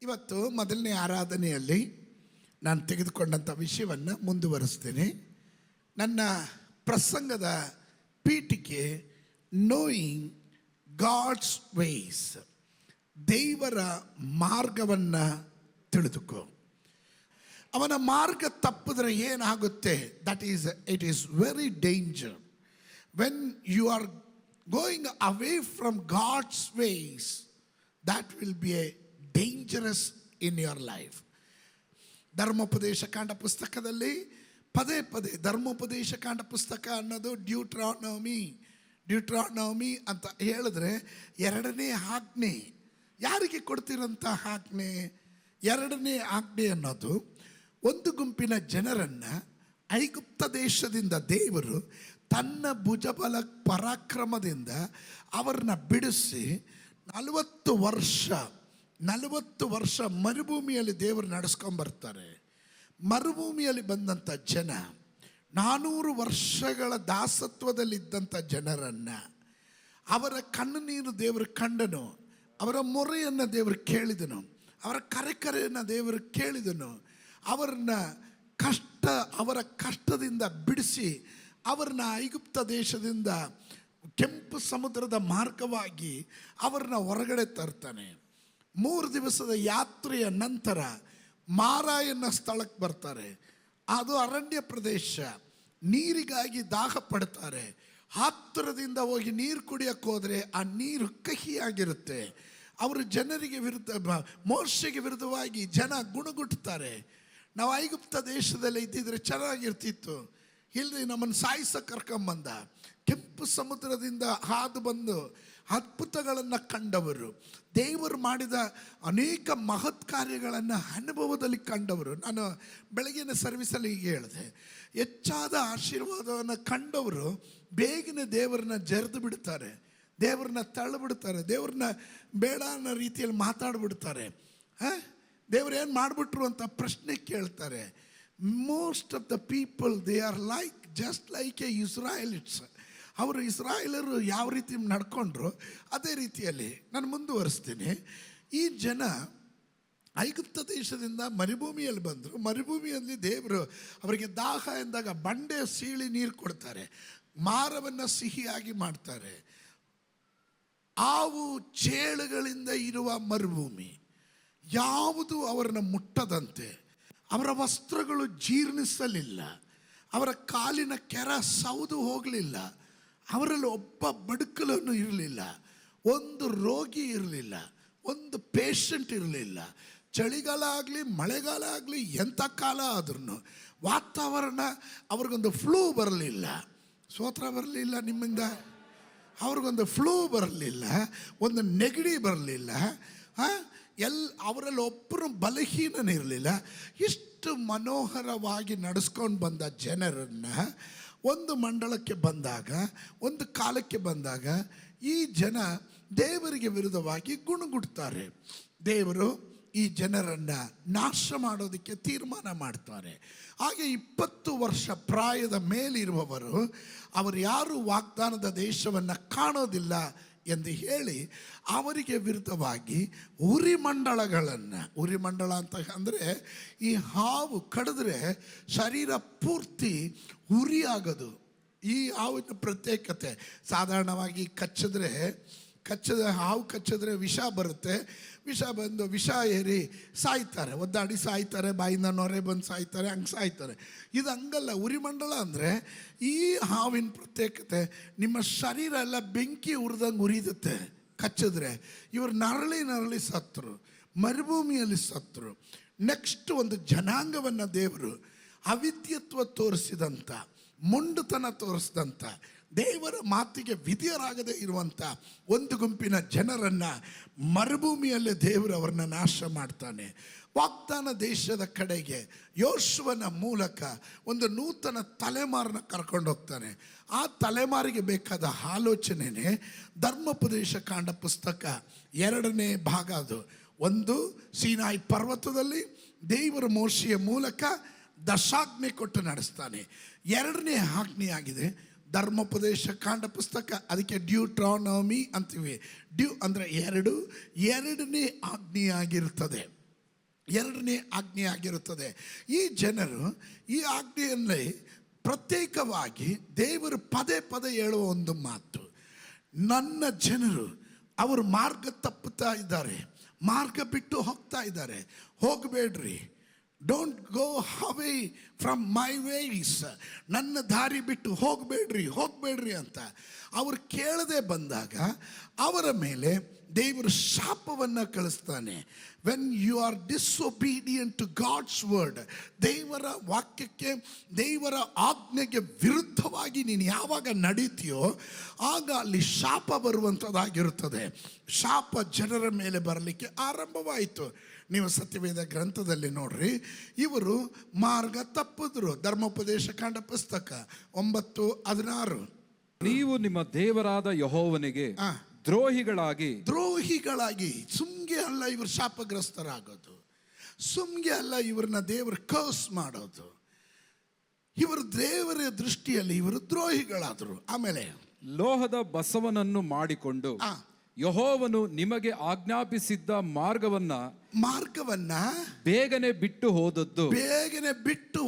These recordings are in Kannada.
ಇವತ್ತು ಮೊದಲನೇ ಆರಾಧನೆಯಲ್ಲಿ ನಾನು ತೆಗೆದುಕೊಂಡಂಥ ವಿಷಯವನ್ನು ಮುಂದುವರಿಸ್ತೇನೆ. ನನ್ನ ಪ್ರಸಂಗದ ಪೀಠಿಕೆ ನೋಯಿಂಗ್ ಗಾಡ್ಸ್ ವೇಸ್, ದೇವರ ಮಾರ್ಗವನ್ನು ತಿಳಿದುಕೋ. ಅವನ ಮಾರ್ಗ ತಪ್ಪಿದ್ರೆ ಏನಾಗುತ್ತೆ? It is very danger. When you are going away from God's ways, that will be a dangerous in your life. ಧರ್ಮೋಪದೇಶ ಕಾಂಡ ಪುಸ್ತಕದಲ್ಲಿ ಪದೇ ಪದೇ ಧರ್ಮೋಪದೇಶ ಕಾಂಡ ಪುಸ್ತಕ ಅನ್ನೋದು ಡ್ಯೂಟ್ರಾನಮಿ ಅಂತ ಹೇಳಿದ್ರೆ ಎರಡನೇ ಆಜ್ಞೆ. ಯಾರಿಗೆ ಕೊಡ್ತಿರೋಂಥ ಆಜ್ಞೆ? ಎರಡನೇ ಆಜ್ಞೆ ಅನ್ನೋದು ಒಂದು ಗುಂಪಿನ ಜನರನ್ನು ಐಗುಪ್ತ ದೇಶದಿಂದ ದೇವರು ತನ್ನ ಭುಜಬಲ ಪರಾಕ್ರಮದಿಂದ ಅವರನ್ನ ಬಿಡಿಸಿ 40 ವರ್ಷ ಮರುಭೂಮಿಯಲ್ಲಿ ದೇವರು ನಡೆಸ್ಕೊಂಬರ್ತಾರೆ. ಮರುಭೂಮಿಯಲ್ಲಿ ಬಂದಂಥ ಜನ 400 ವರ್ಷಗಳ ದಾಸತ್ವದಲ್ಲಿದ್ದಂಥ ಜನರನ್ನು, ಅವರ ಕಣ್ಣುನೀರು ದೇವರು ಕಂಡನು, ಅವರ ಮೊರೆಯನ್ನು ದೇವರು ಕೇಳಿದನು, ಅವರ ಕರೆಯನ್ನು ದೇವರು ಕೇಳಿದನು. ಅವರ ಕಷ್ಟದಿಂದ ಬಿಡಿಸಿ ಅವರನ್ನ ಐಗುಪ್ತ ದೇಶದಿಂದ ಕೆಂಪು ಸಮುದ್ರದ ಮಾರ್ಗವಾಗಿ ಅವರನ್ನ ಹೊರಗಡೆ ತರ್ತಾನೆ. 3 ದಿವಸದ ಯಾತ್ರೆಯ ನಂತರ ಮಾರಾ ಎನ್ನೋ ಸ್ಥಳಕ್ಕೆ ಬರ್ತಾರೆ. ಅದು ಅರಣ್ಯ ಪ್ರದೇಶ. ನೀರಿಗಾಗಿ ದಾಹ ಪಡ್ತಾರೆ. ಹತ್ತಿರದಿಂದ ಹೋಗಿ ನೀರು ಕುಡಿಯೋಕ್ಕೆ ಹೋದರೆ ಆ ನೀರು ಕಹಿಯಾಗಿರುತ್ತೆ. ಅವರು ಜನರಿಗೆ ಮೋಶೆಗೆ ವಿರುದ್ಧವಾಗಿ ಜನ ಗುಣಗುಟ್ತಾರೆ. ನಾವು ಐಗುಪ್ತ ದೇಶದಲ್ಲಿ ಇದ್ದಿದ್ರೆ ಚೆನ್ನಾಗಿರ್ತಿತ್ತು, ಇಲ್ಲದೆ ನಮ್ಮನ್ನು ಸಾಯಿಸೋಕೆ ಕರ್ಕೊಂಬಂದ. ಕೆಂಪು ಸಮುದ್ರದಿಂದ ಹಾದು ಬಂದು ಅದ್ಭುತಗಳನ್ನು ಕಂಡವರು, ದೇವರು ಮಾಡಿದ ಅನೇಕ ಮಹತ್ ಕಾರ್ಯಗಳನ್ನು ಅನುಭವದಲ್ಲಿ ಕಂಡವರು. ನಾನು ಬೆಳಗಿನ ಸರ್ವಿಸಲ್ಲಿ ಹೀಗೆ ಹೇಳಿದೆ, ಹೆಚ್ಚಾದ ಆಶೀರ್ವಾದವನ್ನು ಕಂಡವರು ಬೇಗನೆ ದೇವರನ್ನ ಜರಿದು ಬಿಡ್ತಾರೆ, ದೇವ್ರನ್ನ ತಳ್ಳಿಬಿಡ್ತಾರೆ, ದೇವ್ರನ್ನ ಬೇಡ ಅನ್ನೋ ರೀತಿಯಲ್ಲಿ ಮಾತಾಡ್ಬಿಡ್ತಾರೆ. ದೇವ್ರು ಏನು ಮಾಡಿಬಿಟ್ರು ಅಂತ ಪ್ರಶ್ನೆ ಕೇಳ್ತಾರೆ. Most of the people they are just like a Israelites. ಅವರು ಇಸ್ರಾಯೇಲರು ಯಾವ ರೀತಿ ನಡ್ಕೊಂಡ್ರು ಅದೇ ರೀತಿಯಲ್ಲಿ ನಾನು ಮುಂದುವರಿಸ್ತೀನಿ. ಈ ಜನ ಐಗುಪ್ತ ದೇಶದಿಂದ ಮರುಭೂಮಿಯಲ್ಲಿ ಬಂದರು. ಮರುಭೂಮಿಯಲ್ಲಿ ದೇವರು ಅವರಿಗೆ ದಾಹ ಎಂದಾಗ ಬಂಡೆ ಸೀಳಿ ನೀರು ಕೊಡ್ತಾರೆ, ಮಾರವನ್ನು ಸಿಹಿಯಾಗಿ ಮಾಡ್ತಾರೆ. ಆವು ಚೇಳುಗಳಿಂದ ಇರುವ ಮರುಭೂಮಿ, ಯಾವುದು ಅವರನ್ನು ಮುಟ್ಟದಂತೆ. ಅವರ ವಸ್ತ್ರಗಳು ಜೀರ್ಣಿಸಲಿಲ್ಲ, ಅವರ ಕಾಲಿನ ಕೆರ ಸೌದು ಹೋಗಲಿಲ್ಲ, ಅವರಲ್ಲಿ ಒಬ್ಬ ಬದುಕಲನ್ನು ಇರಲಿಲ್ಲ, ಒಂದು ರೋಗಿ ಇರಲಿಲ್ಲ, ಒಂದು ಪೇಷಂಟ್ ಇರಲಿಲ್ಲ. ಚಳಿಗಾಲ ಆಗಲಿ ಮಳೆಗಾಲ ಆಗಲಿ ಎಂಥ ಕಾಲ ಆದ್ರೂ ವಾತಾವರಣ ಅವ್ರಿಗೊಂದು ಫ್ಲೂ ಬರಲಿಲ್ಲ. ಸೋತ್ರ ಬರಲಿಲ್ಲ ನಿಮ್ಮಿಂದ, ಅವ್ರಿಗೊಂದು ಫ್ಲೂ ಬರಲಿಲ್ಲ, ಒಂದು ನೆಗಡಿ ಬರಲಿಲ್ಲ. ಅವರಲ್ಲಿ ಒಬ್ಬರು ಬಲಹೀನನಿರಲಿಲ್ಲ. ಇಷ್ಟು ಮನೋಹರವಾಗಿ ನಡೆಸ್ಕೊಂಡು ಬಂದ ಜನರನ್ನು ಒಂದು ಮಂಡಳಕ್ಕೆ ಬಂದಾಗ, ಒಂದು ಕಾಲಕ್ಕೆ ಬಂದಾಗ ಈ ಜನ ದೇವರಿಗೆ ವಿರುದ್ಧವಾಗಿ ಗುಣಗುಡ್ತಾರೆ. ದೇವರು ಈ ಜನರನ್ನು ನಾಶ ಮಾಡೋದಕ್ಕೆ ತೀರ್ಮಾನ ಮಾಡ್ತಾರೆ. ಹಾಗೆ 20 ವರ್ಷ ಪ್ರಾಯದ ಮೇಲಿರುವವರು ಅವರು ಯಾರು ವಾಗ್ದಾನದ ದೇಶವನ್ನು ಕಾಣೋದಿಲ್ಲ ಎಂದು ಹೇಳಿ ಅವರಿಗೆ ವಿರುದ್ಧವಾಗಿ ಉರಿಮಂಡಳ ಅಂತ ಅಂದರೆ ಈ ಹಾವು ಕಡಿದ್ರೆ ಶರೀರ ಪೂರ್ತಿ ಉರಿಯಾಗೋದು. ಈ ಹಾವಿನ ಪ್ರತ್ಯೇಕತೆ. ಸಾಧಾರಣವಾಗಿ ಹಾವು ಕಚ್ಚಿದ್ರೆ ವಿಷ ಬರುತ್ತೆ, ವಿಷ ಬಂದು ವಿಷ ಏರಿ ಸಾಯ್ತಾರೆ, ಒದ್ದಾಡಿ ಸಾಯ್ತಾರೆ, ಬಾಯಿಂದ ನೊರೆ ಬಂದು ಸಾಯ್ತಾರೆ, ಹಂಗೆ ಸಾಯ್ತಾರೆ. ಇದು ಹಂಗಲ್ಲ. ಉರಿಮಂಡಲ ಅಂದರೆ ಈ ಹಾವಿನ ಪ್ರತ್ಯೇಕತೆ, ನಿಮ್ಮ ಶರೀರ ಎಲ್ಲ ಬೆಂಕಿ ಉರಿದಂಗೆ ಉರಿಯುತ್ತೆ ಕಚ್ಚಿದ್ರೆ. ಇವರು ನರಳಿ ಸತ್ತರು, ಮರುಭೂಮಿಯಲ್ಲಿ ಸತ್ತರು. ನೆಕ್ಸ್ಟ್ ಒಂದು ಜನಾಂಗವನ್ನು ದೇವರು ಅವಿದ್ಯತ್ವ ತೋರಿಸಿದಂಥ, ಮೊಂಡುತನ ತೋರಿಸಿದಂಥ, ದೇವರ ಮಾತಿಗೆ ವಿಧಿಯರಾಗದೇ ಇರುವಂಥ ಒಂದು ಗುಂಪಿನ ಜನರನ್ನು ಮರುಭೂಮಿಯಲ್ಲೇ ದೇವರು ಅವರನ್ನ ನಾಶ ಮಾಡ್ತಾನೆ. ವಾಗ್ದಾನ ದೇಶದ ಕಡೆಗೆ ಯೋಶುವನ ಮೂಲಕ ಒಂದು ನೂತನ ತಲೆಮಾರನ್ನ ಕರ್ಕೊಂಡು ಹೋಗ್ತಾನೆ. ಆ ತಲೆಮಾರಿಗೆ ಬೇಕಾದ ಆಲೋಚನೆಯೇ ಧರ್ಮೋಪದೇಶ ಕಾಂಡ ಪುಸ್ತಕ 2ನೇ ಭಾಗ. ಅದು ಒಂದು ಸೀನಾಯಿ ಪರ್ವತದಲ್ಲಿ ದೇವರ ಮೋಶೆಯ ಮೂಲಕ ದಶಾಜ್ಞೆ ಕೊಟ್ಟು ನಡೆಸ್ತಾನೆ. 2ನೇ ಆಜ್ಞೆಯಾಗಿದೆ ಧರ್ಮೋಪದೇಶ ಕಾಂಡ ಪುಸ್ತಕ. ಅದಕ್ಕೆ ಡ್ಯೂಟ್ರಾನಮಿ ಅಂತೀವಿ. ಅಂದರೆ 2ನೇ ಆಜ್ಞೆಯಾಗಿರ್ತದೆ. ಎರಡನೇ ಆಜ್ಞೆ ಆಗಿರುತ್ತದೆ. ಈ ಜನರು ಈ ಆಜ್ಞೆಯಲ್ಲಿ ಪ್ರತ್ಯೇಕವಾಗಿ ದೇವರು ಪದೇ ಪದೇ ಹೇಳುವ ಒಂದು ಮಾತು, ನನ್ನ ಜನರು ಅವರು ಮಾರ್ಗ ತಪ್ಪುತ್ತಾ ಇದ್ದಾರೆ, ಮಾರ್ಗ ಬಿಟ್ಟು ಹೋಗ್ತಾ ಇದ್ದಾರೆ, ಹೋಗಬೇಡ್ರಿ, don't go away from my ways, ನನ್ನ ದಾರಿ ಬಿಟ್ಟು ಹೋಗಬೇಡ್ರಿ ಅಂತ ಅವರು ಕೇಳದೆ ಬಂದಾಗ ಅವರ ಮೇಲೆ ದೇವರು ಶಾಪವನ್ನು ಕಳಿಸ್ತಾನೆ. When you are disobedient to God's word, ದೇವರ ವಾಕ್ಯಕ್ಕೆ, ದೇವರ ಆಜ್ಞೆಗೆ ವಿರುದ್ಧವಾಗಿ ನೀನು ಯಾವಾಗ ನಡೀತೀಯೋ ಆಗ ಅಲ್ಲಿ ಶಾಪ ಬರುವಂಥದ್ದಾಗಿರುತ್ತದೆ. ಶಾಪ ಜನರ ಮೇಲೆ ಬರಲಿಕ್ಕೆ ಆರಂಭವಾಯಿತು. ನೀವು ಸತ್ಯವೇದ ಗ್ರಂಥದಲ್ಲಿ ನೋಡ್ರಿ, ಇವರು ಮಾರ್ಗ ತಪ್ಪಿದ್ರು. ಧರ್ಮೋಪದೇಶ ಕಾಂಡ ಪುಸ್ತಕ 9:16, ನೀವು ನಿಮ್ಮ ದೇವರಾದ ಯೆಹೋವನಿಗೆ ದ್ರೋಹಿಗಳಾಗಿ ಸುಮ್ಗೆ ಅಲ್ಲ ಇವರು ಶಾಪಗ್ರಸ್ತರಾಗೋದು, ಸುಮ್ಗೆ ಅಲ್ಲ ಇವ್ರನ್ನ ದೇವರು ಕರ್ಸ್ ಮಾಡೋದು, ಇವರು ದೇವರ ದೃಷ್ಟಿಯಲ್ಲಿ ಇವರು ದ್ರೋಹಿಗಳಾದರು. ಆಮೇಲೆ ಲೋಹದ ಬಸವನನ್ನು ಮಾಡಿಕೊಂಡು ಯೆಹೋವನು ನಿಮಗೆ ಆಜ್ಞಾಪಿಸಿದ್ದ ಮಾರ್ಗವನ್ನ ಬೇಗನೆ ಬಿಟ್ಟು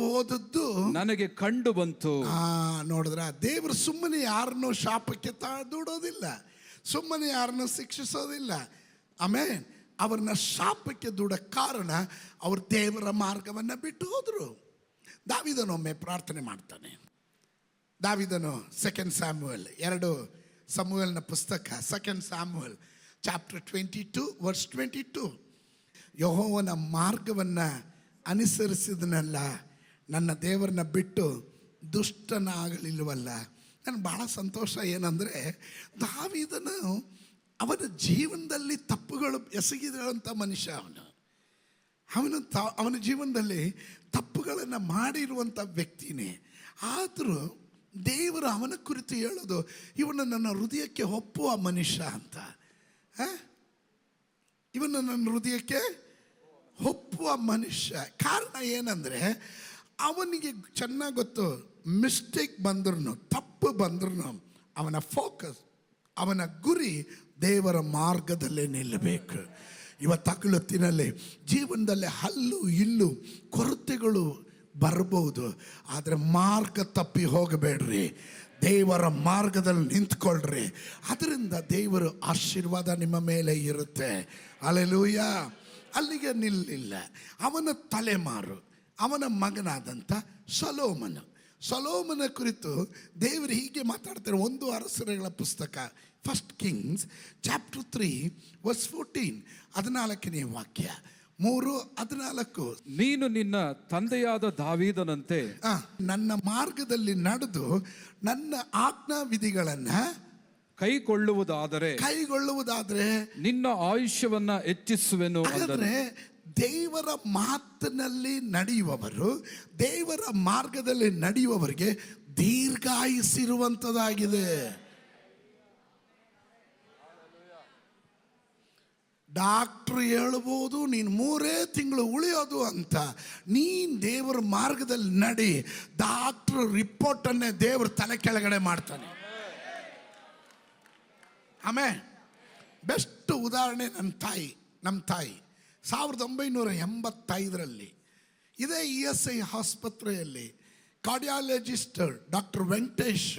ಹೋದದ್ದು ನನಗೆ ಕಂಡು ಬಂತು. ನೋಡಿದ್ರ, ದೇವರು ಸುಮ್ಮನೆ ಯಾರನ್ನೂ ಶಾಪಕ್ಕೆ ದೂಡೋದಿಲ್ಲ, ಸುಮ್ಮನೆ ಯಾರನ್ನು ಶಿಕ್ಷಿಸೋದಿಲ್ಲ. ಆಮೇಲೆ ಅವ್ರನ್ನ ಶಾಪಕ್ಕೆ ದೂಡ ಕಾರಣ ಅವ್ರ ದೇವರ ಮಾರ್ಗವನ್ನು ಬಿಟ್ಟು ಹೋದರು. ದಾವೀದನೊಮ್ಮೆ ಪ್ರಾರ್ಥನೆ ಮಾಡ್ತಾನೆ. ದಾವೀದನು 2 ಸ್ಯಾಮುಯಲ್ 2 ಸಮುವೇಲನ ಪುಸ್ತಕ 2 ಸ್ಯಾಮುಯಲ್ ಚಾಪ್ಟರ್ 22:22, ಯೆಹೋವನ ಮಾರ್ಗವನ್ನು ಅನುಸರಿಸಿದನಲ್ಲ, ನನ್ನ ದೇವರನ್ನ ಬಿಟ್ಟು ದುಷ್ಟನಾಗಲಿಲ್ವಲ್ಲ. ನನಗೆ ಭಾಳ ಸಂತೋಷ ಏನಂದರೆ, ದಾವೀದನು ಅವನ ಜೀವನದಲ್ಲಿ ತಪ್ಪುಗಳು ಎಸಗಿದಂಥ ಮನುಷ್ಯ. ಅವನ ಜೀವನದಲ್ಲಿ ತಪ್ಪುಗಳನ್ನು ಮಾಡಿರುವಂಥ ವ್ಯಕ್ತಿನೇ. ಆದರೂ ದೇವರು ಅವನ ಕುರಿತು ಹೇಳೋದು, ಇವನು ನನ್ನ ಹೃದಯಕ್ಕೆ ಒಪ್ಪುವ ಮನುಷ್ಯ ಅಂತ. ಇವನು ನನ್ನ ಹೃದಯಕ್ಕೆ ಒಪ್ಪುವ ಮನುಷ್ಯ. ಕಾರಣ ಏನಂದರೆ, ಅವನಿಗೆ ಚೆನ್ನಾಗಿ ಗೊತ್ತು, ಮಿಸ್ಟೇಕ್ ಬಂದ್ರೂ, ತಪ್ಪು ಬಂದ್ರೂ ಅವನ ಫೋಕಸ್, ಅವನ ಗುರಿ ದೇವರ ಮಾರ್ಗದಲ್ಲೇ ನಿಲ್ಲಬೇಕು. ಇವತ್ತಗಲೊತ್ತಿನಲ್ಲಿ ಜೀವನದಲ್ಲಿ ಹಲ್ಲು ಇಲ್ಲು ಕೊರತೆಗಳು ಬರ್ಬೋದು, ಆದರೆ ಮಾರ್ಗ ತಪ್ಪಿ ಹೋಗಬೇಡ್ರಿ, ದೇವರ ಮಾರ್ಗದಲ್ಲಿ ನಿಂತ್ಕೊಳ್ರಿ. ಅದರಿಂದ ದೇವರ ಆಶೀರ್ವಾದ ನಿಮ್ಮ ಮೇಲೆ ಇರುತ್ತೆ. ಹಲ್ಲೆಲೂಯಾ. ಅಲ್ಲಿಗೆ ನಿಲ್ಲಿಲ್ಲ. ಅವನ ತಲೆಮಾರು, ಅವನ ಮಗನಾದಂಥ ಸೊಲೊಮೋನ ಕುರಿತು ದೇವರು ಹೀಗೆ ಮಾತಾಡ್ತಾರೆ. 1 ಅರಸರುಗಳ ಪುಸ್ತಕ 1 Kings ಚಾಪ್ಟರ್ 3:14, 14ನೇ ವಾಕ್ಯ, 3:14. ನೀನು ನಿನ್ನ ತಂದೆಯಾದ ದಾವೀದನಂತೆ ನನ್ನ ಮಾರ್ಗದಲ್ಲಿ ನಡೆದು ನನ್ನ ಆಜ್ಞಾ ವಿಧಿಗಳನ್ನು ಕೈಗೊಳ್ಳುವುದಾದರೆ ನಿನ್ನ ಆಯುಷ್ಯವನ್ನ ಹೆಚ್ಚಿಸುವೆನು. ಅಂದರೆ ದೇವರ ಮಾತಿನಲ್ಲಿ ನಡೆಯುವವರು, ದೇವರ ಮಾರ್ಗದಲ್ಲಿ ನಡೆಯುವವರಿಗೆ ದೀರ್ಘಾಯುಸ್ಸಿರುವಂಥದ್ದಾಗಿದೆ. ಡಾಕ್ಟ್ರು ಹೇಳ್ಬೋದು ನೀನು 3 ತಿಂಗಳು ಉಳಿಯೋದು ಅಂತ. ನೀನು ದೇವರ ಮಾರ್ಗದಲ್ಲಿ ನಡಿ, ಡಾಕ್ಟ್ರು ರಿಪೋರ್ಟನ್ನೇ ದೇವ್ರ ತಲೆ ಕೆಳಗಡೆ ಮಾಡ್ತಾನೆ. ಆಮೇಲೆ ಬೆಸ್ಟ್ ಉದಾಹರಣೆ ನಮ್ಮ ತಾಯಿ 1985ರಲ್ಲಿ ಇದೇ ESI ಆಸ್ಪತ್ರೆಯಲ್ಲಿ ಕಾರ್ಡಿಯಾಲಜಿಸ್ಟ್ ಡಾಕ್ಟರ್ ವೆಂಕಟೇಶ್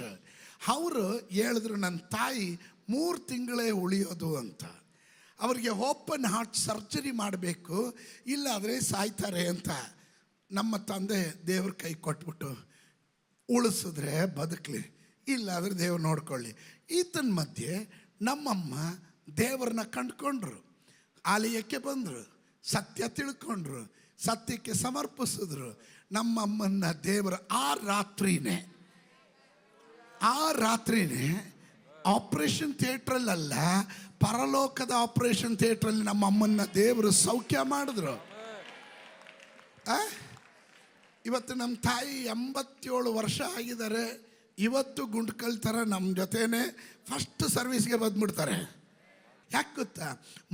ಅವರು ಹೇಳಿದ್ರು, ನನ್ನ ತಾಯಿ 3 ತಿಂಗಳೇ ಉಳಿಯೋದು ಅಂತ. ಅವರಿಗೆ ಓಪನ್ ಹಾರ್ಟ್ ಸರ್ಜರಿ ಮಾಡಬೇಕು, ಇಲ್ಲಾದರೆ ಸಾಯ್ತಾರೆ ಅಂತ. ನಮ್ಮ ತಂದೆ ದೇವ್ರ ಕೈ ಕೊಟ್ಬಿಟ್ಟು, ಉಳಿಸಿದ್ರೆ ಬದುಕಲಿ, ಇಲ್ಲಾದರೆ ದೇವ್ರು ನೋಡ್ಕೊಳ್ಳಿ. ಈತನ ಮಧ್ಯೆ ನಮ್ಮಮ್ಮ ದೇವರನ್ನ ಕಂಡುಕೊಂಡ್ರು, ಆಲಯಕ್ಕೆ ಬಂದರು, ಸತ್ಯ ತಿಳ್ಕೊಂಡ್ರು, ಸತ್ಯಕ್ಕೆ ಸಮರ್ಪಿಸಿದ್ರು. ನಮ್ಮಮ್ಮನ್ನ ದೇವರ ಆ ರಾತ್ರಿನೇ ಆಪರೇಷನ್ ಥಿಯೇಟ್ರಲ್ಲ, ಪರಲೋಕದ ಆಪರೇಷನ್ ಥಿಯೇಟ್ರಲ್ಲಿ ನಮ್ಮ ಅಮ್ಮನ್ನ ದೇವರು ಸೌಖ್ಯ ಮಾಡಿದ್ರು. ಇವತ್ತು ನಮ್ಮ ತಾಯಿ 87 ವರ್ಷ ಆಗಿದ್ದಾರೆ. ಇವತ್ತು ಗುಂಡ್ಕಲ್ ಥರ ನಮ್ಮ ಜೊತೆನೇ ಫಸ್ಟ್ ಸರ್ವಿಸ್ಗೆ ಬಂದ್ಬಿಡ್ತಾರೆ. ಯಾಕೆ ಗೊತ್ತಾ?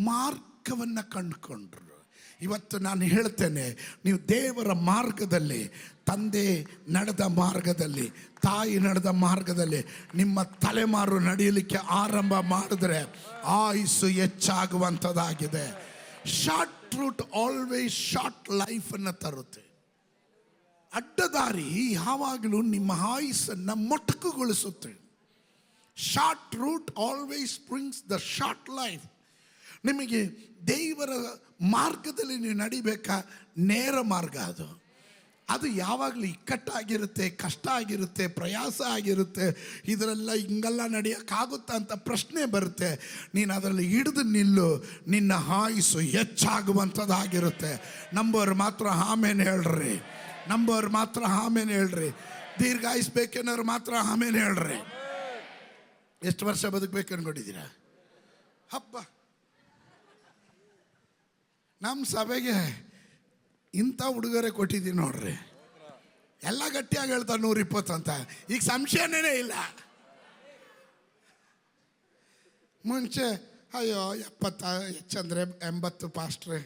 ಮಾರ್ಗವನ್ನು ಕಂಡುಕೊಂಡ್ರು. ಇವತ್ತು ನಾನು ಹೇಳ್ತೇನೆ, ನೀವು ದೇವರ ಮಾರ್ಗದಲ್ಲಿ, ತಂದೆ ನಡೆದ ಮಾರ್ಗದಲ್ಲಿ, ತಾಯಿ ನಡೆದ ಮಾರ್ಗದಲ್ಲಿ ನಿಮ್ಮ ತಲೆಮಾರು ನಡೆಯಲಿಕ್ಕೆ ಆರಂಭ ಮಾಡಿದ್ರೆ ಆಯುಸ್ಸು ಹೆಚ್ಚಾಗುವಂಥದ್ದಾಗಿದೆ. Short route always short life ಅನ್ನು ತರುತ್ತೆ. ಅಡ್ಡದಾರಿ ಯಾವಾಗಲೂ ನಿಮ್ಮ ಆಯುಸ್ಸನ್ನು ಮೊಟಕುಗೊಳಿಸುತ್ತೆ. Short route always brings the short life. ನಿಮಗೆ ದೇವರ ಮಾರ್ಗದಲ್ಲಿ ನೀವು ನಡಿಬೇಕಾ, ನೇರ ಮಾರ್ಗ ಅದು ಯಾವಾಗಲೂ ಇಕ್ಕಟ್ಟಾಗಿರುತ್ತೆ, ಕಷ್ಟ ಆಗಿರುತ್ತೆ, ಪ್ರಯಾಸ ಆಗಿರುತ್ತೆ. ಇದರೆಲ್ಲ ಹಿಂಗೆಲ್ಲ ನಡೆಯೋಕ್ಕಾಗುತ್ತಾ ಅಂತ ಪ್ರಶ್ನೆ ಬರುತ್ತೆ. ನೀನು ಅದರಲ್ಲಿ ಹಿಡಿದು ನಿಲ್ಲು, ನಿನ್ನ ಆಯುಸ್ಸು ಹೆಚ್ಚಾಗುವಂಥದ್ದಾಗಿರುತ್ತೆ. ನಂಬೋರು ಮಾತ್ರ ಆಮೇಲೆ ಹೇಳ್ರಿ, ನಂಬೋರು ಮಾತ್ರ ಆಮೇಲೆ ಹೇಳ್ರಿ. ದೀರ್ಘಾಯುಸ್ ಬೇಕೇನೋರು ಮಾತ್ರ ಆಮೇಲೆ ಹೇಳ್ರಿ. ಎಷ್ಟು ವರ್ಷ ಬದುಕಬೇಕು ಅನ್ಕೊಂಡಿದ್ದೀರಾ? ಹಬ್ಬ ನಮ್ಮ ಸಭೆಗೆ ಇಂಥ ಹುಡುಗರೇ ಕೊಟ್ಟಿದ್ದೀನಿ ನೋಡ್ರಿ. ಎಲ್ಲ ಗಟ್ಟಿಯಾಗಿ ಹೇಳ್ತಾರೆ 120 ಅಂತ. ಈಗ ಸಂಶಯನೇ ಇಲ್ಲ. ಮುಂಚೆ ಅಯ್ಯೋ 70 ಹೆಚ್ಚಂದರೆ 80 ಪಾಸ್ಟ್ರೆ,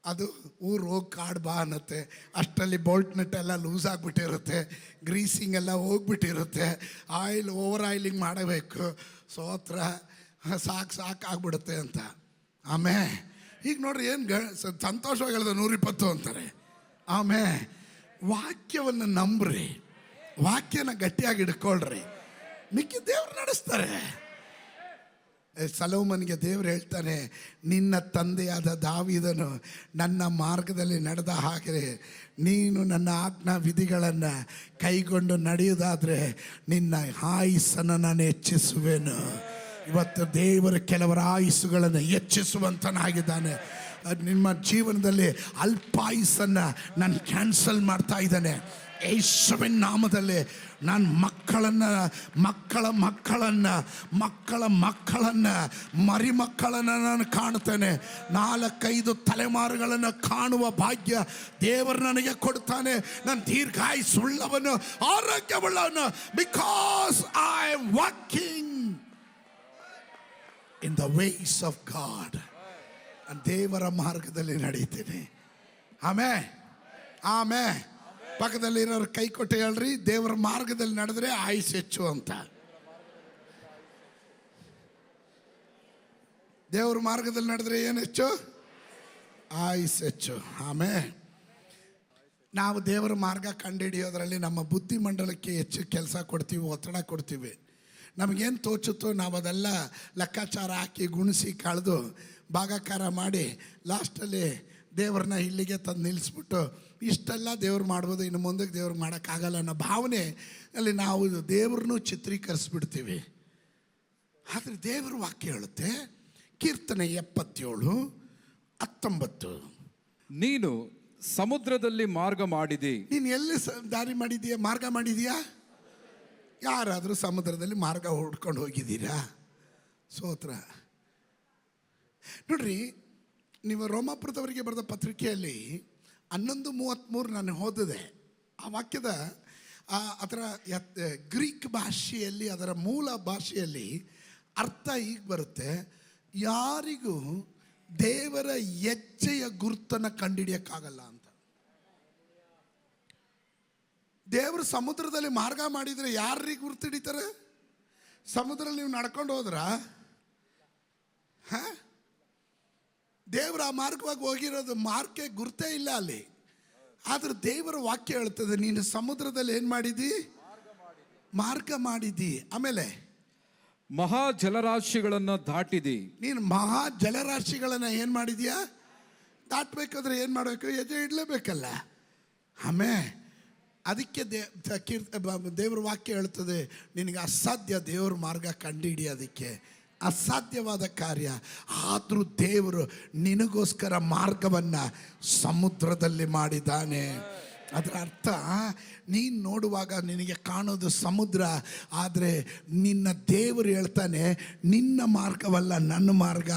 ಅದು ಊರು ಹೋಗಿ ಕಾಡು ಬಾ ಅನ್ನತ್ತೆ. ಅಷ್ಟರಲ್ಲಿ ಬೋಲ್ಟ್ ನಟ್ ಎಲ್ಲ ಲೂಸ್ ಆಗಿಬಿಟ್ಟಿರುತ್ತೆ, ಗ್ರೀಸಿಂಗ್ ಎಲ್ಲ ಹೋಗ್ಬಿಟ್ಟಿರುತ್ತೆ, ಆಯಿಲ್ ಓವರ್ ಆಯಿಲಿಂಗ್ ಮಾಡಬೇಕು, ಸೋತ್ರ ಸಾಕು ಆಗ್ಬಿಡುತ್ತೆ ಅಂತ. ಆಮೇಲೆ ಈಗ ನೋಡ್ರಿ ಏನು ಸಂತೋಷವಾಗಿ ಹೇಳಿದ 120 ಅಂತಾರೆ. ಆಮೇಲೆ ವಾಕ್ಯವನ್ನು ನಂಬ್ರಿ, ವಾಕ್ಯನ ಗಟ್ಟಿಯಾಗಿ ಹಿಡ್ಕೊಳ್ರಿ, ಮಿಕ್ಕಿ ದೇವ್ರು ನಡೆಸ್ತಾರೆ. ಸೊಲೊಮೋನನಿಗೆ ದೇವರು ಹೇಳ್ತಾನೆ, ನಿನ್ನ ತಂದೆಯಾದ ದಾವೀದನು ನನ್ನ ಮಾರ್ಗದಲ್ಲಿ ನಡೆದ ಹಾಗೆ ನೀನು ನನ್ನ ಆಜ್ಞಾ ವಿಧಿಗಳನ್ನು ಕೈಗೊಂಡು ನಡೆಯುವುದಾದರೆ ನಿನ್ನ ಆಯುಸ್ಸನ್ನು ನಾನು ಹೆಚ್ಚಿಸುವೆನು. ಇವತ್ತು ದೇವರು ಕೆಲವರ ಆಯುಸ್ಸುಗಳನ್ನು ಹೆಚ್ಚಿಸುವಂತನಾಗಿದ್ದಾನೆ. ನಿಮ್ಮ ಜೀವನದಲ್ಲಿ ಅಲ್ಪಾಯುಸ್ಸನ್ನು ನಾನು ಕ್ಯಾನ್ಸಲ್ ಮಾಡ್ತಾ ಇದ್ದಾನೆ. ಯೇಸುವಿನ ನಾಮದಲ್ಲಿ ನಾನು ಮಕ್ಕಳನ್ನು ಮರಿಮಕ್ಕಳನ್ನು ನಾನು ಕಾಣ್ತೇನೆ. 4-5 ತಲೆಮಾರುಗಳನ್ನು ಕಾಣುವ ಭಾಗ್ಯ ದೇವರು ನನಗೆ ಕೊಡ್ತಾನೆ. ನಾನು ದೀರ್ಘಾಯುಸ್ಸುಳ್ಳವನು, ಆರೋಗ್ಯವುಳ್ಳವನು. Because I am walking in the ways of God. ದೇವರ ಮಾರ್ಗದಲ್ಲಿ ನಡೀತೀನಿ. ಆಮೇ ಪಕ್ಕದಲ್ಲಿರೋರು ಕೈ ಕೊಟ್ಟು ಹೇಳ್ರಿ, ದೇವರ ಮಾರ್ಗದಲ್ಲಿ ನಡೆದ್ರೆ ಆಯುಸ್ ಹೆಚ್ಚು ಅಂತ. ದೇವರ ಮಾರ್ಗದಲ್ಲಿ ನಡೆದ್ರೆ ಏನು ಹೆಚ್ಚು? ಆಯುಸ್ ಹೆಚ್ಚು. ನಾವು ದೇವರ ಮಾರ್ಗ ಕಂಡುಹಿಡಿಯೋದ್ರಲ್ಲಿ ನಮ್ಮ ಬುದ್ಧಿಮಂಡಲಕ್ಕೆ ಹೆಚ್ಚು ಕೆಲಸ ಕೊಡ್ತೀವಿ, ಒತ್ತಡ ಕೊಡ್ತೀವಿ. ನಮಗೇನು ತೋಚುತ್ತೋ ನಾವು ಅದೆಲ್ಲ ಲೆಕ್ಕಾಚಾರ ಹಾಕಿ ಗುಣಿಸಿ ಕಳೆದು ಭಾಗಾಕಾರ ಮಾಡಿ ಲಾಸ್ಟಲ್ಲಿ ದೇವ್ರನ್ನ ಇಲ್ಲಿಗೆ ತಂದು ನಿಲ್ಲಿಸ್ಬಿಟ್ಟು ಇಷ್ಟೆಲ್ಲ ದೇವ್ರು ಮಾಡ್ಬೋದು, ಇನ್ನು ಮುಂದಕ್ಕೆ ದೇವ್ರು ಮಾಡೋಕ್ಕಾಗಲ್ಲ ಅನ್ನೋ ಭಾವನೆ ಅಲ್ಲಿ ನಾವು ದೇವ್ರನ್ನೂ ಚಿತ್ರೀಕರಿಸ್ಬಿಡ್ತೀವಿ. ಆದರೆ ದೇವ್ರ ವಾಕ್ಯ ಹೇಳುತ್ತೆ, ಕೀರ್ತನೆ 77:19, ನೀನು ಸಮುದ್ರದಲ್ಲಿ ಮಾರ್ಗ ಮಾಡಿದಿ. ನೀನು ಎಲ್ಲಿ ದಾರಿ ಮಾಡಿದೀಯ, ಮಾರ್ಗ ಮಾಡಿದೀಯಾ? ಯಾರಾದರೂ ಸಮುದ್ರದಲ್ಲಿ ಮಾರ್ಗ ಹುಡ್ಕೊಂಡು ಹೋಗಿದ್ದೀರಾ? ಸ್ತೋತ್ರ. ನೋಡ್ರಿ, ನೀವು ರೋಮಾಪುರದವರಿಗೆ ಬರೆದ ಪತ್ರಿಕೆಯಲ್ಲಿ 11:33 ನಾನು ಓದಿದೆ. ಆ ವಾಕ್ಯದ ಅದರ ಗ್ರೀಕ್ ಭಾಷೆಯಲ್ಲಿ, ಅದರ ಮೂಲ ಭಾಷೆಯಲ್ಲಿ ಅರ್ಥ ಹೀಗೆ ಬರುತ್ತೆ, ಯಾರಿಗೂ ದೇವರ ಹೆಜ್ಜೆಯ ಗುರುತನ್ನು ಕಂಡುಹಿಡಿಯೋಕ್ಕಾಗಲ್ಲ ಅಂತ. ದೇವರು ಸಮುದ್ರದಲ್ಲಿ ಮಾರ್ಗ ಮಾಡಿದರೆ ಯಾರಿಗೆ ಗುರುತು ಹಿಡಿತಾರೆ? ಸಮುದ್ರದಲ್ಲಿ ನೀವು ನಡ್ಕೊಂಡು ಹೋದ್ರ ದೇವರು ಆ ಮಾರ್ಗವಾಗಿ ಹೋಗಿರೋದು ಮಾರ್ಗಕ್ಕೆ ಗುರ್ತೇ ಇಲ್ಲ ಅಲ್ಲಿ. ಆದ್ರೆ ದೇವರ ವಾಕ್ಯ ಹೇಳ್ತದೆ, ನೀನು ಸಮುದ್ರದಲ್ಲಿ ಏನು ಮಾಡಿದಿ? ಮಾರ್ಗ ಮಾಡಿದಿ. ಆಮೇಲೆ ಮಹಾ ಜಲರಾಶಿಗಳನ್ನು ದಾಟಿದಿ. ನೀನು ಮಹಾ ಜಲರಾಶಿಗಳನ್ನು ಏನು ಮಾಡಿದ್ಯಾ? ದಾಟಬೇಕಾದ್ರೆ ಏನು ಮಾಡಬೇಕು? ಹೆಜ್ಜೆ ಇಡಲೇಬೇಕಲ್ಲ. ಆಮೇಲೆ ಅದಕ್ಕೆ ದೇವ್ರ ವಾಕ್ಯ ಹೇಳ್ತದೆ, ನಿನಗೆ ಅಸಾಧ್ಯ ದೇವ್ರ ಮಾರ್ಗ ಕಂಡುಹಿಡಿಯೋದಕ್ಕೆ, ಅಸಾಧ್ಯವಾದ ಕಾರ್ಯ. ಆದರೂ ದೇವರು ನಿನಗೋಸ್ಕರ ಮಾರ್ಗವನ್ನು ಸಮುದ್ರದಲ್ಲಿ ಮಾಡಿದ್ದಾನೆ. ಅದರ ಅರ್ಥ, ನೀನು ನೋಡುವಾಗ ನಿನಗೆ ಕಾಣೋದು ಸಮುದ್ರ, ಆದರೆ ನಿನ್ನ ದೇವರು ಹೇಳ್ತಾನೆ, ನಿನ್ನ ಮಾರ್ಗವಲ್ಲ ನನ್ನ ಮಾರ್ಗ,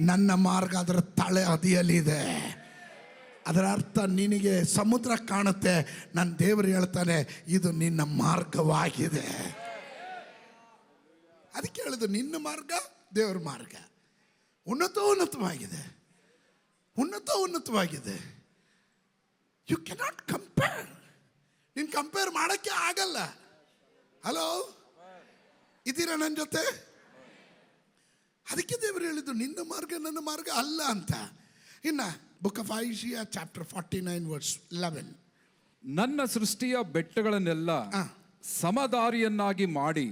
ನನ್ನ ಮಾರ್ಗ ಅದರ ತಲೆ ಹದಿಯಲ್ಲಿದೆ. ಅದರ ಅರ್ಥ, ನಿನಗೆ ಸಮುದ್ರ ಕಾಣುತ್ತೆ, ನನ್ನ ದೇವರು ಹೇಳ್ತಾನೆ ಇದು ನಿನ್ನ ಮಾರ್ಗವಾಗಿದೆ. ಅದಕ್ಕೆ ಹೇಳೋದು, ನಿನ್ನ ಮಾರ್ಗ ದೇವರ ಮಾರ್ಗ ಉನ್ನತವಾಗಿದೆ. You cannot compare. ನೀನು ಕಂಪೇರ್ ಮಾಡೋಕ್ಕೆ ಆಗಲ್ಲ. ಹಲೋ, ಇದ್ದೀರಾ ನನ್ನ ಜೊತೆ? ಅದಕ್ಕೆ ದೇವರು ಹೇಳಿದ್ದು ನಿನ್ನ ಮಾರ್ಗ ನನ್ನ ಮಾರ್ಗ ಅಲ್ಲ ಅಂತ. ಇನ್ನು Book of Isaiah, chapter 49, verse 11. ನನ್ನ ಸೃಷ್ಟಿಯ ಬೆಟ್ಟಗಳನ್ನೆಲ್ಲ ಸಮದಾರಿಯನ್ನಾಗಿ ಮಾಡಿ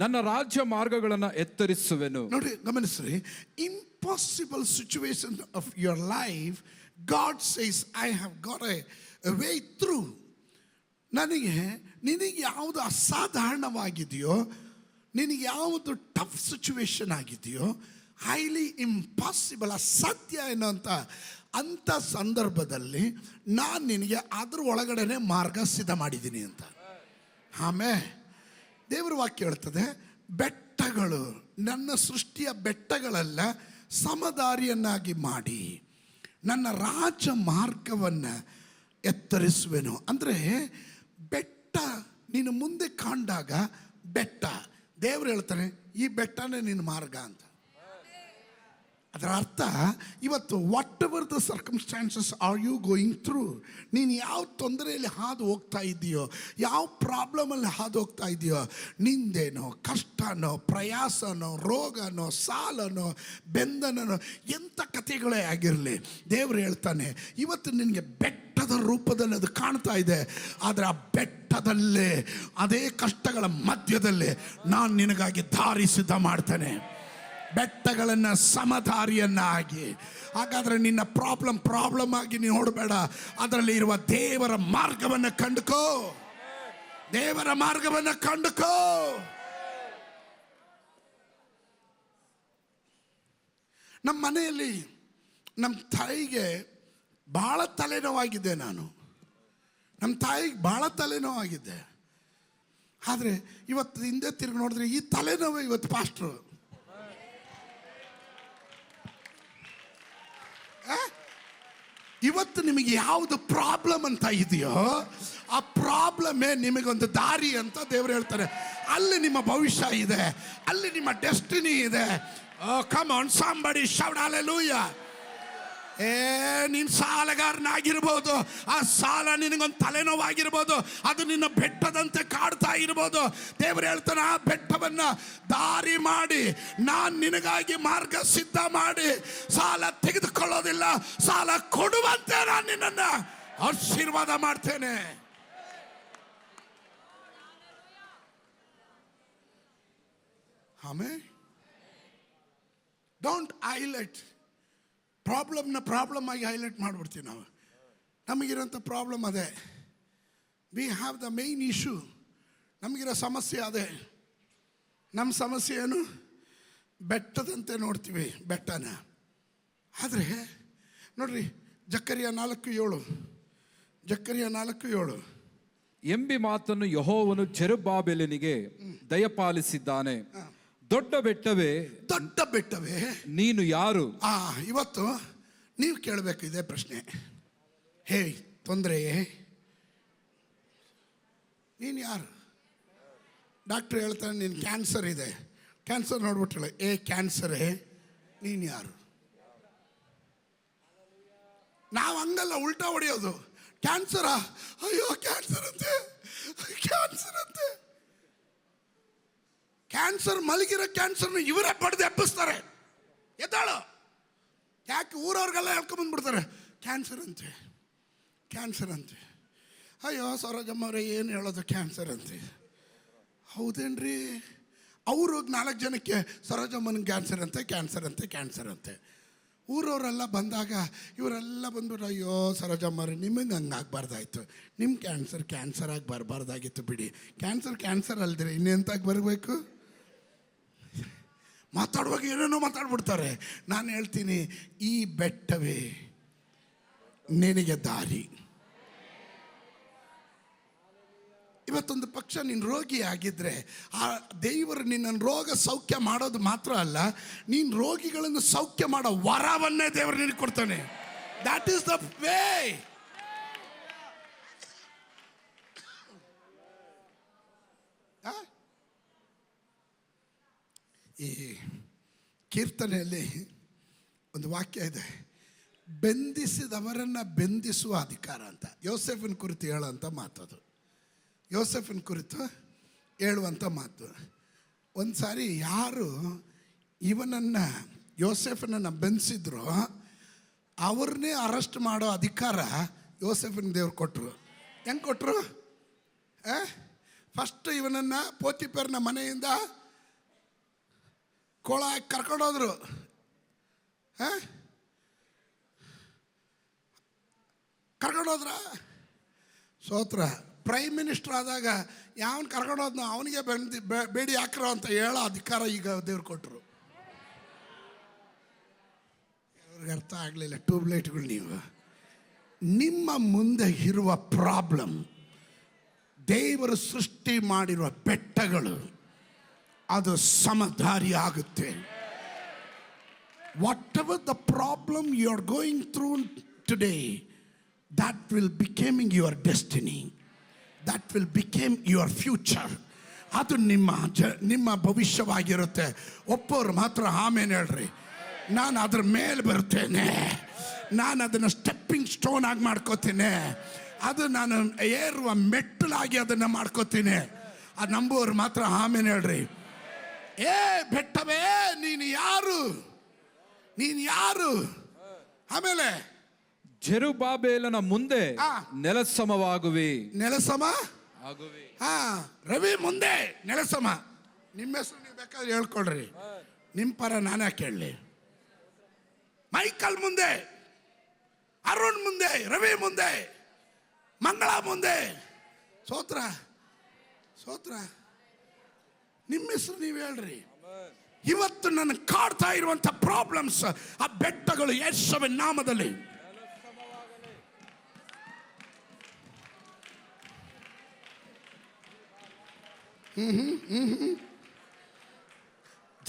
ನನ್ನ ರಾಜ್ಯ ಮಾರ್ಗಗಳನ್ನು ಎತ್ತರಿಸುವೆನು. ನೋಡಿ, ಗಮನಿಸ್ರಿ, impossible situation of your life, God says, I have got a way through. ನಿನಗೆ ಯಾವುದು ಅಸಾಧಾರಣವಾಗಿದೆಯೋ, ನಿನಗೆ ಯಾವುದು ಟಫ್ ಸಿಚುವೇಶನ್ ಆಗಿದೆಯೋ, ಹೈಲಿ ಇಂಪಾಸಿಬಲ್, ಅಸಾಧ್ಯ ಎನ್ನುವಂಥ ಅಂಥ ಸಂದರ್ಭದಲ್ಲಿ ನಾನು ನಿನಗೆ ಅದ್ರ ಒಳಗಡೆನೆ ಮಾರ್ಗ ಸಿದ್ಧ ಮಾಡಿದ್ದೀನಿ ಅಂತ. ಆಮೇಲೆ ದೇವರ ವಾಕ್ಯ ಹೇಳ್ತದೆ, ಬೆಟ್ಟಗಳು, ನನ್ನ ಸೃಷ್ಟಿಯ ಬೆಟ್ಟಗಳೆಲ್ಲ ಸಮದಾರಿಯನ್ನಾಗಿ ಮಾಡಿ ನನ್ನ ರಾಜ ಮಾರ್ಗವನ್ನು ಎತ್ತರಿಸುವೆನು. ಅಂದರೆ ಬೆಟ್ಟ ನೀನು ಮುಂದೆ ಕಾಂಡಾಗ ಬೆಟ್ಟ, ದೇವರು ಹೇಳ್ತಾನೆ ಈ ಬೆಟ್ಟನೇ ನಿನ್ನ ಮಾರ್ಗ ಅಂತ. ಅದರ ಅರ್ಥ, ಇವತ್ತು whatever the circumstances are you going through, ನೀನು ಯಾವ ತೊಂದರೆಯಲ್ಲಿ ಹಾದು ಹೋಗ್ತಾ ಇದೆಯೋ, ಯಾವ ಪ್ರಾಬ್ಲಮಲ್ಲಿ ಹಾದು ಹೋಗ್ತಾ ಇದೆಯೋ, ನಿಂದೇನೋ ಕಷ್ಟನೋ ಪ್ರಯಾಸನೋ ರೋಗನೋ ಸಾಲನೋ ಬೆಂದನೋ ಎಂಥ ಕಥೆಗಳೇ ಆಗಿರಲಿ, ದೇವರು ಹೇಳ್ತಾನೆ ಇವತ್ತು ನಿನಗೆ ಬೆಟ್ಟದ ರೂಪದಲ್ಲಿ ಅದು ಕಾಣ್ತಾ ಇದೆ. ಆದರೆ ಆ ಬೆಟ್ಟದಲ್ಲೇ, ಅದೇ ಕಷ್ಟಗಳ ಮಧ್ಯದಲ್ಲೇ ನಾನು ನಿನಗಾಗಿ ದಾರಿ ಸಿದ್ಧ ಮಾಡ್ತೇನೆ, ಬೆಟ್ಟಗಳನ್ನು ಸಮದಾರಿಯನ್ನಾಗಿ. ಹಾಗಾದರೆ ನಿನ್ನ ಪ್ರಾಬ್ಲಮ್ ಆಗಿ ನೀನು ನೋಡಬೇಡ, ಅದರಲ್ಲಿ ಇರುವ ದೇವರ ಮಾರ್ಗವನ್ನು ಕಂಡುಕೋ, ದೇವರ ಮಾರ್ಗವನ್ನು ಕಂಡುಕೋ. ನಮ್ಮ ಮನೆಯಲ್ಲಿ ನಮ್ಮ ತಾಯಿಗೆ ಭಾಳ ತಲೆನೋವಾಗಿದ್ದೆ. ನಮ್ಮ ತಾಯಿಗೆ ಭಾಳ ತಲೆನೋವಾಗಿದ್ದೆ. ಆದರೆ ಇವತ್ತು ಹಿಂದೆ ತಿರುಗಿ ನೋಡಿದ್ರೆ ಈ ತಲೆನೋವು ಇವತ್ತು ಪಾಸ್ಟ್ರು. ಇವತ್ತು ನಿಮಗೆ ಯಾವುದು ಪ್ರಾಬ್ಲಮ್ ಅಂತ ಇದೆಯೋ ಆ ಪ್ರಾಬ್ಲಮೇ ನಿಮಗೊಂದು ದಾರಿ ಅಂತ ದೇವರು ಹೇಳ್ತಾರೆ. ಅಲ್ಲಿ ನಿಮ್ಮ ಭವಿಷ್ಯ ಇದೆ, ಅಲ್ಲಿ ನಿಮ್ಮ ಡೆಸ್ಟಿನಿ ಇದೆ. Come on somebody shout hallelujah. ನೀನು ಸಾಲಗಾರನಾಗಿರ್ಬೋದು, ಆ ಸಾಲ ನಿನಗೊಂದು ತಲೆನೋವಾಗಿರ್ಬೋದು, ಅದು ನಿನ್ನ ಬೆಟ್ಟದಂತೆ ಕಾಡ್ತಾ ಇರ್ಬೋದು. ದೇವರು ಹೇಳ್ತಾನೆ ಆ ಬೆಟ್ಟವನ್ನು ದಾರಿ ಮಾಡಿ ನಾನು ನಿನಗಾಗಿ ಮಾರ್ಗ ಸಿದ್ಧ ಮಾಡಿ, ಸಾಲ ತೆಗೆದುಕೊಳ್ಳೋದಿಲ್ಲ, ಸಾಲ ಕೊಡುವಂತೆ ನಾನು ನಿನ್ನನ್ನು ಆಶೀರ್ವಾದ ಮಾಡ್ತೇನೆ. ಆಮೇಲೆ ಡೋಂಟ್ ಹೈಲೈಟ್ ಪ್ರಾಬ್ಲಮ್ ಆಗಿ ಹೈಲೈಟ್ ಮಾಡಿಬಿಡ್ತೀವಿ ನಾವು. ನಮಗಿರೋಂಥ ಪ್ರಾಬ್ಲಮ್ ಅದೇ. We have the main issue. ನಮಗಿರೋ ಸಮಸ್ಯೆ ಅದೇ. ನಮ್ಮ ಸಮಸ್ಯೆ ಏನು? ಬೆಟ್ಟದಂತೆ ನೋಡ್ತೀವಿ ಬೆಟ್ಟನ. ಆದರೆ ನೋಡ್ರಿ, ಜಕರ್ಯ 4:7 ಎಂಬಿ ಮಾತನ್ನು ಯೆಹೋವನು ಜೆರುಬ್ಬಾಬೆಲನಿಗೆ ದಯಪಾಲಿಸಿದ್ದಾನೆ. ದೊಡ್ಡ ಬೆಟ್ಟವೇ ನೀನು ಯಾರು? ಇವತ್ತು ನೀವು ಕೇಳಬೇಕು ಇದೇ ಪ್ರಶ್ನೆ. ಹೇ ತೊಂದರೆಯೇ, ನೀನು ಯಾರು? ಡಾಕ್ಟ್ರ್ ಹೇಳ್ತಾನೆ ನೀನು ಕ್ಯಾನ್ಸರ್ ಇದೆ. ಕ್ಯಾನ್ಸರ್ ನೋಡ್ಬಿಟ್ರಲ್ಲ, ಕ್ಯಾನ್ಸರೇ ನೀನು ಯಾರು? ನಾವು ಹಂಗಲ್ಲ, ಉಲ್ಟಾ ಹೊಡೆಯೋದು. ಕ್ಯಾನ್ಸರಾ? ಅಯ್ಯೋ ಕ್ಯಾನ್ಸರ್ ಅಂತೆ. ಕ್ಯಾನ್ಸರ್ ಮಲಗಿರೋ ಕ್ಯಾನ್ಸರ್ನ ಇವರೇ ಪಡೆದು ಎಬ್ಬಿಸ್ತಾರೆ. ಎದ್ದಾಳು, ಯಾಕೆ ಊರವ್ರಿಗೆಲ್ಲ ಹೇಳ್ಕೊಂಬಂದ್ಬಿಡ್ತಾರೆ, ಕ್ಯಾನ್ಸರ್ ಅಂತೆ. ಅಯ್ಯೋ ಸರೋಜಮ್ಮ ಅವರೇ ಏನು ಹೇಳೋದು, ಕ್ಯಾನ್ಸರ್ ಅಂತೆ. ಹೌದೇನ್ರಿ? ಅವರು 4 ಜನಕ್ಕೆ ಸರೋಜಮ್ಮನಿಗೆ ಕ್ಯಾನ್ಸರ್ ಅಂತೆ. ಊರವರೆಲ್ಲ ಬಂದಾಗ ಇವರೆಲ್ಲ ಬಂದ್ಬಿಟ್ಟು, ಅಯ್ಯೋ ಸರೋಜಮ್ಮವ್ರೆ ನಿಮಗೆ ಹಂಗಾಗಬಾರ್ದಾಯ್ತು, ನಿಮ್ಮ ಕ್ಯಾನ್ಸರ್ ಆಗಿ ಬರಬಾರ್ದಾಗಿತ್ತು ಬಿಡಿ. ಕ್ಯಾನ್ಸರ್ ಅಲ್ದಿರಿ ಇನ್ನೆಂತಾಗಿ ಬರಬೇಕು? ಮಾತಾಡುವಾಗ ಏನೇನೋ ಮಾತಾಡ್ಬಿಡ್ತಾರೆ. ನಾನು ಹೇಳ್ತೀನಿ, ಈ ಬೆಟ್ಟವೇ ನಿನಗೆ ದಾರಿ. ಇವತ್ತೊಂದು ಪಕ್ಷ ನೀನು ರೋಗಿ ಆಗಿದ್ರೆ, ಆ ದೇವರು ನಿನ್ನನ್ನು ರೋಗ ಸೌಖ್ಯ ಮಾಡೋದು ಮಾತ್ರ ಅಲ್ಲ, ನೀನು ರೋಗಿಗಳನ್ನು ಸೌಖ್ಯ ಮಾಡೋ ವರವನ್ನೇ ದೇವರು ನಿನಗೆ ಕೊಡ್ತಾನೆ. That is the way. ಈ ಕೀರ್ತನೆಯಲ್ಲಿ ಒಂದು ವಾಕ್ಯ ಇದೆ, ಬೆಂದಿಸಿದವರನ್ನು ಬೆಂದಿಸುವ ಅಧಿಕಾರ ಅಂತ. ಯೋಸೆಫನ ಕುರಿತು ಹೇಳುವಂಥ ಮಾತದು. ಯೋಸೆಫನ ಕುರಿತು ಹೇಳುವಂಥ ಮಾತು. ಒಂದು ಸಾರಿ ಯಾರು ಯೋಸೆಫನನ್ನು ಬೆಂದಿಸಿದ್ರು, ಅವ್ರನ್ನೇ ಅರೆಸ್ಟ್ ಮಾಡೋ ಅಧಿಕಾರ ಯೋಸೆಫಿನ ದೇವ್ರು ಕೊಟ್ಟರು. ಹೆಂಗೆ ಕೊಟ್ಟರು? ಫಸ್ಟ್ ಇವನನ್ನು ಪೋತಿಫೆರನ ಮನೆಯಿಂದ ಕೋಳ ಕರ್ಕೊಂಡೋದ್ರು. ಕರ್ಕೊಂಡೋದ್ರ ಸೋತ್ರ. ಪ್ರೈಮ್ ಮಿನಿಸ್ಟರ್ ಆದಾಗ ಯಾವನು ಕರ್ಕೊಂಡೋದ್ನೋ ಅವನಿಗೆ ಬೇಡಿ ಹಾಕ್ರೋ ಅಂತ ಹೇಳೋ ಅಧಿಕಾರ ಈಗ ದೇವ್ರು ಕೊಟ್ಟರು. ಅವ್ರಿಗೆ ಅರ್ಥ ಆಗಲಿಲ್ಲ ಟ್ಯೂಬ್ಲೈಟ್ಗಳು. ನೀವು ನಿಮ್ಮ ಮುಂದೆ ಇರುವ ಪ್ರಾಬ್ಲಮ್, ದೇವರು ಸೃಷ್ಟಿ ಮಾಡಿರುವ ಬೆಟ್ಟಗಳು, ಅದು ಸಮದಾರಿ ಆಗುತ್ತೆ. Whatever the problem you are going through today, that will becoming your destiny, that will become your future. ಅದು ನಿಮ್ಮ ಭವಿಷ್ಯವಾಗಿರುತ್ತೆ. ಒಪ್ಪೋರು ಮಾತ್ರ ಆಮೇಲೆ ಹೇಳ್ರಿ. ನಾನು ಅದ್ರ ಮೇಲೆ ಬರ್ತೇನೆ, ನಾನು ಅದನ್ನು ಸ್ಟೆಪ್ಪಿಂಗ್ ಸ್ಟೋನ್ ಆಗಿ ಮಾಡ್ಕೋತೀನಿ, ಅದು ನಾನು ಏರುವ ಮೆಟ್ಟಲಾಗಿ ಅದನ್ನು ಮಾಡ್ಕೋತೀನಿ. ಅದು ನಂಬೋರು ಮಾತ್ರ ಆಮೇಲೆ ಹೇಳ್ರಿ. ಏ ಬೆಟ್ಟವೇ ನೀನು ಯಾರು, ನೀನು ಯಾರು? ಆಮೇಲೆ ಜೆರುಬ್ಬಾಬೆಲನ ಮುಂದೆ ನೆಲಸಮವಾಗುವೆ. ನೆಲಸಮ ಆಗುವೆ. ರವಿ ಮುಂದೆ ನೆಲಸಮ. ನಿಮ್ಮ ಹೆಸರು ನೀವು ಬೇಕಾದ್ರೆ ಹೇಳ್ಕೊಳ್ರಿ, ನಿಮ್ಮ ಪರ ನಾನೇ ಕೇಳಲಿ. ಮೈಕಲ್ ಮುಂದೆ, ಅರುಣ್ ಮುಂದೆ, ರವಿ ಮುಂದೆ, ಮಂಗಳ ಮುಂದೆ. ಸೋತ್ರ ಸೋತ್ರ. ನಿಮ್ಮ ಹೆಸರು ನೀವು ಹೇಳ್ರಿ. ಇವತ್ತು ನನ್ನ ಕಾಡ್ತಾ ಇರುವಂತ ಪ್ರಾಬ್ಲಮ್ಸ್, ಆ ಬೆಟ್ಟಗಳು ಯೇಸುವಿನ ನಾಮದಲ್ಲಿ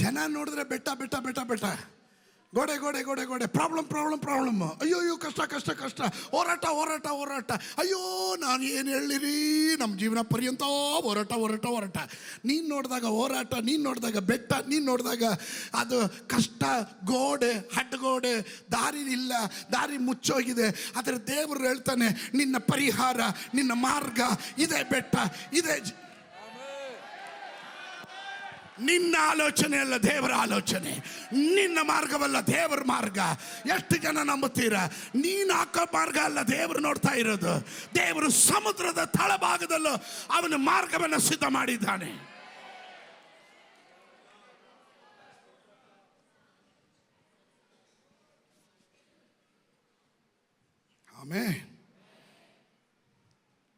ಜನ ನೋಡಿದ್ರೆ ಬೆಟ್ಟ ಬೆಟ್ಟ ಬೆಟ್ಟ ಬೆಟ್ಟ, ಗೋಡೆ ಗೋಡೆ ಗೋಡೆ ಗೋಡೆ, ಪ್ರಾಬ್ಲಮ್ ಪ್ರಾಬ್ಲಮ್ ಪ್ರಾಬ್ಲಮ್. ಅಯ್ಯೋ ಅಯ್ಯೋ ಕಷ್ಟ ಕಷ್ಟ ಕಷ್ಟ, ಹೋರಾಟ ಹೋರಾಟ ಹೋರಾಟ. ಅಯ್ಯೋ ನಾನು ಏನು ಹೇಳಿರಿ, ನಮ್ಮ ಜೀವನ ಪರ್ಯಂತ ಹೋರಾಟ ಹೋರಾಟ ಹೋರಾಟ. ನೀನು ನೋಡಿದಾಗ ಹೋರಾಟ, ನೀನು ನೋಡಿದಾಗ ಬೆಟ್ಟ, ನೀನು ನೋಡಿದಾಗ ಅದು ಕಷ್ಟ, ಗೋಡೆ ಅಡ್ಡಗೋಡೆ, ದಾರಿ ಇಲ್ಲ, ದಾರಿ ಮುಚ್ಚೋಗಿದೆ. ಆದರೆ ದೇವರು ಹೇಳ್ತಾನೆ ನಿನ್ನ ಪರಿಹಾರ, ನಿನ್ನ ಮಾರ್ಗ ಇದೇ ಬೆಟ್ಟ, ಇದೇ. ನಿನ್ನ ಆಲೋಚನೆ ಅಲ್ಲ ದೇವರ ಆಲೋಚನೆ, ನಿನ್ನ ಮಾರ್ಗವಲ್ಲ ದೇವರ ಮಾರ್ಗ. ಎಷ್ಟು ಜನ ನಂಬುತ್ತೀರಾ? ನೀನು ಹಾಕೋ ಮಾರ್ಗ ಅಲ್ಲ ದೇವರು ನೋಡ್ತಾ ಇರೋದು. ದೇವರು ಸಮುದ್ರದ ತಳಭಾಗದಲ್ಲೂ ಅವನ ಮಾರ್ಗವನ್ನು ಸಿದ್ಧ ಮಾಡಿದ್ದಾನೆ. ಆಮೇಲೆ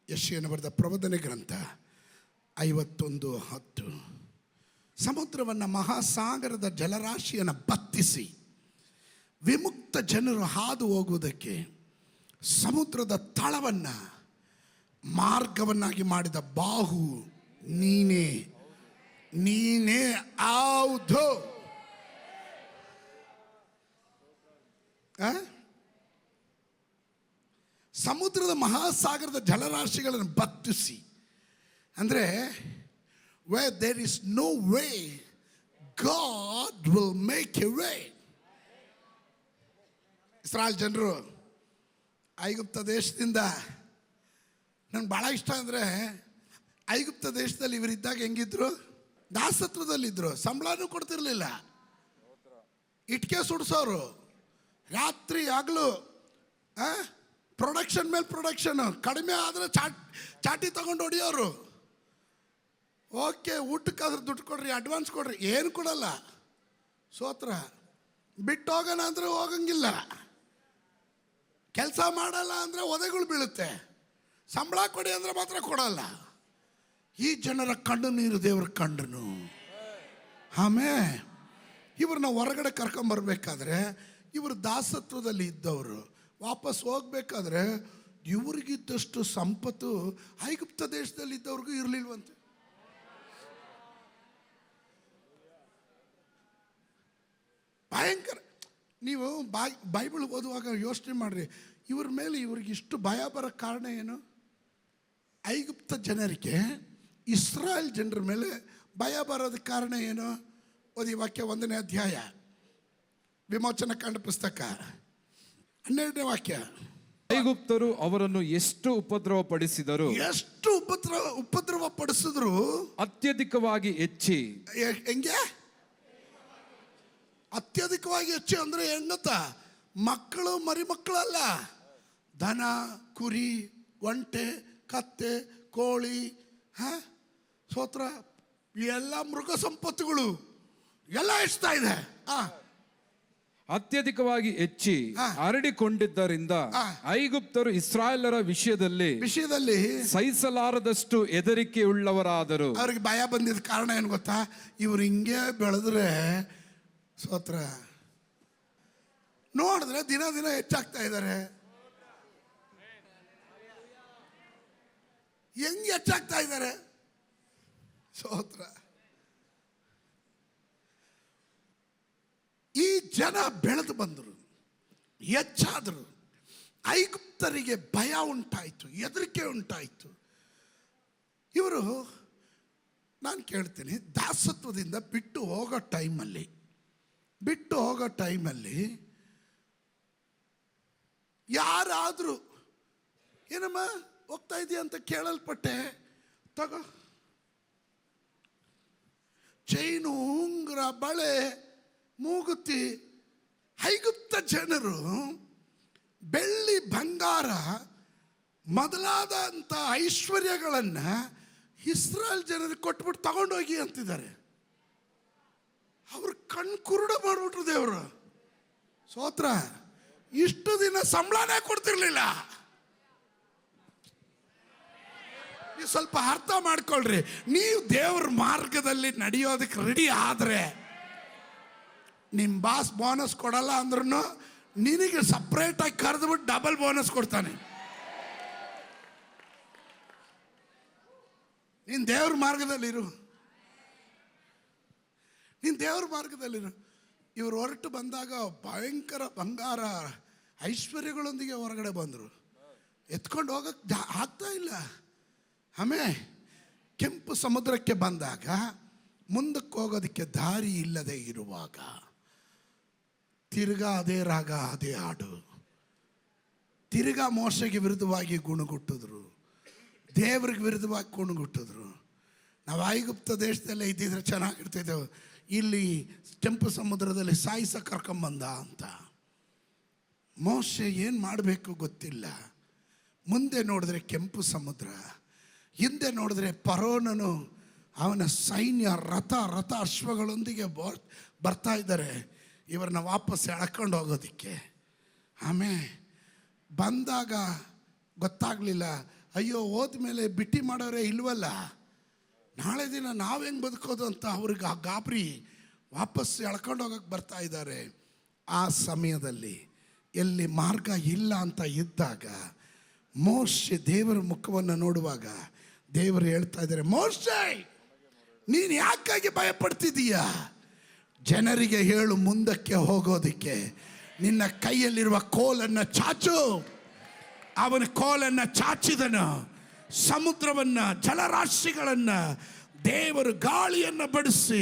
ಯೆಶಾಯನು ಬರೆದ ಪ್ರವಾದನೆ ಗ್ರಂಥ 51:10, ಸಮುದ್ರವನ್ನು, ಮಹಾಸಾಗರದ ಜಲರಾಶಿಯನ್ನು ಬತ್ತಿಸಿ ವಿಮುಕ್ತ ಜನರು ಹಾದು ಹೋಗುವುದಕ್ಕೆ ಸಮುದ್ರದ ತಳವನ್ನು ಮಾರ್ಗವನ್ನಾಗಿ ಮಾಡಿದ ಬಾಹು ನೀನೇ, ನೀನೇ. ಹೌದು. ಸಮುದ್ರದ ಮಹಾಸಾಗರದ ಜಲರಾಶಿಗಳನ್ನು ಬತ್ತಿಸಿ ಅಂದರೆ where there is no way, God will make a way. Israel ಜನರು ಐಗುಪ್ತ ದೇಶದಿಂದ, ನನಗೆ ಭಾಳ ಇಷ್ಟ ಅಂದರೆ, ಐಗುಪ್ತ ದೇಶದಲ್ಲಿ ಇವರಿದ್ದಾಗ ಹೆಂಗಿದ್ರು? ದಾಸತ್ವದಲ್ಲಿದ್ದರು. ಸಂಬಳನೂ ಕೊಡ್ತಿರ್ಲಿಲ್ಲ, ಇಟ್ಕೆ ಸುಡಿಸೋರು, ರಾತ್ರಿ ಆಗಲು ಪ್ರೊಡಕ್ಷನ್ ಮೇಲೆ ಪ್ರೊಡಕ್ಷನ್. ಕಡಿಮೆ ಆದರೆ ಚಾಟಿ ತಗೊಂಡು ಹೊಡಿಯೋರು. ಓಕೆ, ಊಟಕ್ಕಾದ್ರೆ ದುಡ್ಡು ಕೊಡ್ರಿ, ಅಡ್ವಾನ್ಸ್ ಕೊಡ್ರಿ, ಏನು ಕೊಡಲ್ಲ. ಸೋತ್ರ. ಬಿಟ್ಟು ಹೋಗೋಣ ಅಂದರೆ ಹೋಗಂಗಿಲ್ಲ, ಕೆಲಸ ಮಾಡಲ್ಲ ಅಂದರೆ ಒದೆಗಳು ಬೀಳುತ್ತೆ, ಸಂಬಳ ಕೊಡಿ ಅಂದರೆ ಮಾತ್ರ ಕೊಡಲ್ಲ. ಈ ಜನರ ಕಣ್ಣು ನೀರು ದೇವ್ರ ಕಂಡನು. ಆಮೇಲೆ ಇವ್ರನ್ನ ಹೊರಗಡೆ ಕರ್ಕೊಂಬರ್ಬೇಕಾದ್ರೆ, ಇವರು ದಾಸತ್ವದಲ್ಲಿ ಇದ್ದವರು ವಾಪಸ್ ಹೋಗ್ಬೇಕಾದ್ರೆ ಇವ್ರಿಗಿದ್ದಷ್ಟು ಸಂಪತ್ತು ಐಗುಪ್ತ ದೇಶದಲ್ಲಿ ಇದ್ದವ್ರಿಗೂ ಇರಲಿಲ್ವಂತೆ. ಭಯಂಕರ. ನೀವು ಬೈಬಲ್ ಓದುವಾಗ ಯೋಚನೆ ಮಾಡ್ರಿ, ಇವ್ರ ಮೇಲೆ ಇವ್ರಿಗೆ ಇಷ್ಟು ಭಯ ಬರೋ ಕಾರಣ ಏನು? ಐಗುಪ್ತ ಜನರಿಗೆ ಇಸ್ರಾಯೇಲ್ ಜನರ ಮೇಲೆ ಭಯ ಬರೋದಕ್ಕೆ ಕಾರಣ ಏನು? ಓದಿ ವಾಕ್ಯ 1ನೇ ಅಧ್ಯಾಯ, ವಿಮೋಚನ ಕಾಂಡ ಪುಸ್ತಕ 12ನೇ ವಾಕ್ಯ. ಐಗುಪ್ತರು ಅವರನ್ನು ಎಷ್ಟು ಉಪದ್ರವ ಪಡಿಸಿದರು, ಎಷ್ಟು ಉಪದ್ರವ ಪಡಿಸಿದ್ರು, ಅತ್ಯಧಿಕವಾಗಿ ಹೆಚ್ಚಿ. ಹೆಂಗೆ ಅತ್ಯಧಿಕವಾಗಿ ಹೆಚ್ಚು ಅಂದರೆ ಹೆಂಗತ್ತ? ಮಕ್ಕಳು ಮರಿಮಕ್ಕಳಲ್ಲ, ದನ, ಕುರಿ, ಒಂಟೆ, ಕತ್ತೆ, ಕೋಳಿ, ಸೋತ್ರ, ಎಲ್ಲ ಮೃಗ ಸಂಪತ್ತುಗಳು ಎಲ್ಲ ಹೆಚ್ಚುತ್ತಾ ಇದೆ. ಅತ್ಯಧಿಕವಾಗಿ ಹೆಚ್ಚಿ ಹರಡಿಕೊಂಡಿದ್ದರಿಂದ ಐಗುಪ್ತರು ಇಸ್ರಾಯೇಲರ ವಿಷಯದಲ್ಲಿ ಸಹಿಸಲಾರದಷ್ಟು ಹೆದರಿಕೆ ಉಳ್ಳವರಾದರು. ಅವ್ರಿಗೆ ಭಯ ಬಂದಿದ್ದ ಕಾರಣ ಏನು ಗೊತ್ತಾ? ಇವ್ರು ಹಿಂಗೆ ಬೆಳೆದ್ರೆ ಸೋತ್ರ ನೋಡಿದ್ರೆ ದಿನ ದಿನ ಹೆಚ್ಚಾಗ್ತಾ ಇದ್ದಾರೆ. ಹೆಂಗ್ ಹೆಚ್ಚಾಗ್ತಾ ಇದ್ದಾರೆ ಸೋತ್ರ. ಈ ಜನ ಬೆಳೆದು ಬಂದರು, ಹೆಚ್ಚಾದರು. ಐಗುಪ್ತರಿಗೆ ಭಯ ಉಂಟಾಯಿತು, ಹೆದರಿಕೆ ಉಂಟಾಯಿತು. ಇವರು, ನಾನು ಕೇಳ್ತೀನಿ, ದಾಸತ್ವದಿಂದ ಬಿಟ್ಟು ಹೋಗೋ ಟೈಮಲ್ಲಿ ಯಾರಾದರೂ ಏನಮ್ಮ ಹೋಗ್ತಾ ಇದೆಯಾ ಅಂತ ಕೇಳಲ್ಪಟ್ಟೆ, ತಗೋ ಚೈನು, ಉಂಗುರ, ಬಳೆ, ಮೂಗುತಿ. ಐಗುಪ್ತ ಜನರು ಬೆಳ್ಳಿ, ಬಂಗಾರ ಮೊದಲಾದಂಥ ಐಶ್ವರ್ಯಗಳನ್ನು ಇಸ್ರಾಯೇಲ್ ಜನರಿಗೆ ಕೊಟ್ಬಿಟ್ಟು ತಗೊಂಡೋಗಿ ಅಂತಿದ್ದಾರೆ. ಅವ್ರು ಕಣ್ಣು ಕುರುಡ ಮಾಡಿಬಿಟ್ರು ದೇವರು. ಸೋತ್ರ, ಇಷ್ಟು ದಿನ ಸಂಬಳನೇ ಕೊಡ್ತಿರ್ಲಿಲ್ಲ. ನೀವು ಸ್ವಲ್ಪ ಅರ್ಥ ಮಾಡ್ಕೊಳ್ರಿ. ನೀವು ದೇವ್ರ ಮಾರ್ಗದಲ್ಲಿ ನಡೆಯೋದಕ್ಕೆ ರೆಡಿ ಆದರೆ ನಿಮ್ಮ ಬಾಸ್ ಬೋನಸ್ ಕೊಡಲ್ಲ ಅಂದ್ರೂ ನಿನಗೆ ಸಪ್ರೇಟಾಗಿ ಕರೆದ್ಬಿಟ್ಟು ಡಬಲ್ ಬೋನಸ್ ಕೊಡ್ತಾನೆ. ನೀನು ದೇವ್ರ ಮಾರ್ಗದಲ್ಲಿರು. ಇವರು ಹೊರಟು ಬಂದಾಗ ಭಯಂಕರ ಬಂಗಾರ ಐಶ್ವರ್ಯಗಳೊಂದಿಗೆ ಹೊರಗಡೆ ಬಂದರು. ಎತ್ಕೊಂಡು ಹೋಗಕ್ಕೆ ಆಗ್ತಾ ಇಲ್ಲ. ಆಮೇಲೆ ಕೆಂಪು ಸಮುದ್ರಕ್ಕೆ ಬಂದಾಗ ಮುಂದಕ್ಕೆ ಹೋಗೋದಕ್ಕೆ ದಾರಿ ಇಲ್ಲದೆ ಇರುವಾಗ ತಿರ್ಗಾ ಅದೇ ರಾಗ, ಅದೇ ಹಾಡು. ತಿರ್ಗಾ ಮೋಶೆಗೆ ವಿರುದ್ಧವಾಗಿ ಗುಣಗುಟ್ಟಿದ್ರು, ದೇವ್ರಿಗೆ ವಿರುದ್ಧವಾಗಿ ಗುಣಗುಟ್ಟಿದ್ರು. ನಾವು ಐಗುಪ್ತ ದೇಶದಲ್ಲೇ ಇದ್ದಿದ್ರೆ ಚೆನ್ನಾಗಿರ್ತಿದ್ದೆವು. ಇಲ್ಲಿ ಕೆಂಪು ಸಮುದ್ರದಲ್ಲಿ ಸಾಯಿಸ ಕರ್ಕೊಂಬಂದ ಅಂತ. ಮೋಶೆ ಏನು ಮಾಡಬೇಕು ಗೊತ್ತಿಲ್ಲ. ಮುಂದೆ ನೋಡಿದ್ರೆ ಕೆಂಪು ಸಮುದ್ರ, ಹಿಂದೆ ನೋಡಿದ್ರೆ ಫರೋನನು ಅವನ ಸೈನ್ಯ ರಥ ಅಶ್ವಗಳೊಂದಿಗೆ ಬರ್ತಾ ಇದ್ದಾರೆ ಇವರನ್ನ ವಾಪಸ್ ಎಳ್ಕೊಂಡು ಹೋಗೋದಕ್ಕೆ. ಆಮೇಲೆ ಬಂದಾಗ ಗೊತ್ತಾಗಲಿಲ್ಲ, ಅಯ್ಯೋ ಹೋದ್ಮೇಲೆ ಬಿಟ್ಟಿ ಮಾಡೋರೇ ಇಲ್ವಲ್ಲ, ನಾಳೆ ದಿನ ನಾವು ಹೆಂಗೆ ಬದುಕೋದು ಅಂತ ಅವ್ರಿಗೆ ಆ ಗಾಬರಿ. ವಾಪಸ್ ಎಳ್ಕೊಂಡು ಹೋಗೋಕ್ಕೆ ಬರ್ತಾ ಇದ್ದಾರೆ. ಆ ಸಮಯದಲ್ಲಿ ಎಲ್ಲಿ ಮಾರ್ಗ ಇಲ್ಲ ಅಂತ ಇದ್ದಾಗ ಮೋಶೆ ದೇವರ ಮುಖವನ್ನು ನೋಡುವಾಗ ದೇವರು ಹೇಳ್ತಾ ಇದ್ದಾರೆ, ಮೋಶೆ ನೀನು ಯಾಕಾಗಿ ಭಯಪಡ್ತಿದ್ದೀಯ? ಜನರಿಗೆ ಹೇಳು ಮುಂದಕ್ಕೆ ಹೋಗೋದಕ್ಕೆ. ನಿನ್ನ ಕೈಯಲ್ಲಿರುವ ಕೋಲನ್ನು ಚಾಚು. ಅವನ ಕೋಲನ್ನು ಚಾಚಿದನು. ಸಮುದ್ರವನ್ನು, ಜಲರಾಶಿಗಳನ್ನು ದೇವರು ಗಾಳಿಯನ್ನು ಬಡಿಸಿ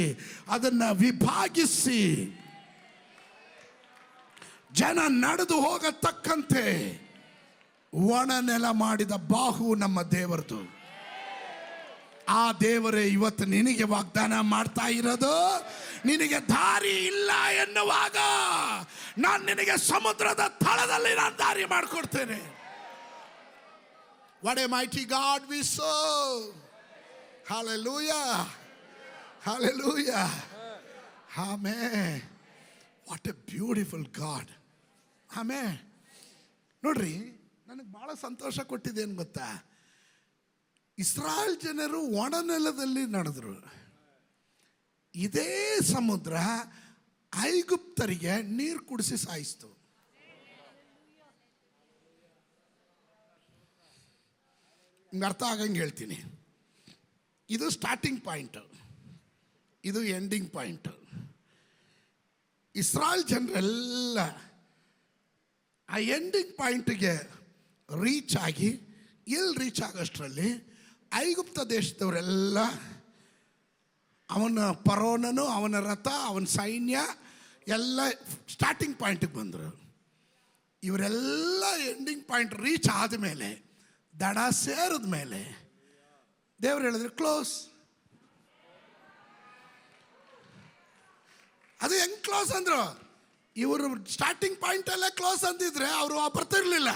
ಅದನ್ನು ವಿಭಾಗಿಸಿ ಜನ ನಡೆದು ಹೋಗತಕ್ಕಂತೆ ಒಣ ನೆಲ ಮಾಡಿದ ಬಾಹು ನಮ್ಮ ದೇವರದು. ಆ ದೇವರೇ ಇವತ್ತು ನಿನಗೆ ವಾಗ್ದಾನ ಮಾಡ್ತಾ ಇರೋದು. ನಿನಗೆ ದಾರಿ ಇಲ್ಲ ಎನ್ನುವಾಗ ನಾನು ನಿನಗೆ ಸಮುದ್ರದ ತಳದಲ್ಲಿ ನಾನು ದಾರಿ ಮಾಡಿಕೊಡ್ತೇನೆ. What a mighty God we serve. Hallelujah. Hallelujah. Amen. What a beautiful God. Amen. ನೋಡ್ರಿ, ನನಗೆ ಭಾಳ ಸಂತೋಷ ಕೊಟ್ಟಿದ್ದೇನು ಗೊತ್ತಾ? ಇಸ್ರಾಯೇಲ್ ಜನರು ಒಣನೆಲದಲ್ಲಿ ನಡೆದರು. ಇದೇ ಸಮುದ್ರ ಐಗುಪ್ತರಿಗೆ ನೀರು ಕುಡಿಸಿ ಸಾಯಿಸ್ತು. ನಿಮ್ಗೆ ಅರ್ಥ ಆಗಂಗೆ ಹೇಳ್ತೀನಿ. ಇದು ಸ್ಟಾರ್ಟಿಂಗ್ ಪಾಯಿಂಟು, ಇದು ಎಂಡಿಂಗ್ ಪಾಯಿಂಟು. ಇಸ್ರಾಯೇಲ್ ಜನರೆಲ್ಲ ಆ ಎಂಡಿಂಗ್ ಪಾಯಿಂಟಿಗೆ ರೀಚ್ ಆಗಿ, ಎಲ್ಲಿ ರೀಚ್ ಆಗೋಷ್ಟರಲ್ಲಿ ಐಗುಪ್ತ ದೇಶದವರೆಲ್ಲ, ಅವನ ಫರೋನನು, ಅವನ ರಥ, ಅವನ ಸೈನ್ಯ ಎಲ್ಲ ಸ್ಟಾರ್ಟಿಂಗ್ ಪಾಯಿಂಟಿಗೆ ಬಂದರು. ಇವರೆಲ್ಲ ಎಂಡಿಂಗ್ ಪಾಯಿಂಟ್ ರೀಚ್ ಆದಮೇಲೆ, ದಡ ಸೇರಿದ ಮೇಲೆ ದೇವ್ರು ಹೇಳಿದ್ರು ಕ್ಲೋಸ್. ಅದು ಹೆಂಗೆ ಕ್ಲೋಸ್ ಅಂದರು? ಇವರು ಸ್ಟಾರ್ಟಿಂಗ್ ಪಾಯಿಂಟ್ ಅಲ್ಲೇ ಕ್ಲೋಸ್ ಅಂದಿದ್ರೆ ಅವರು ಬರ್ತಿರ್ಲಿಲ್ಲ.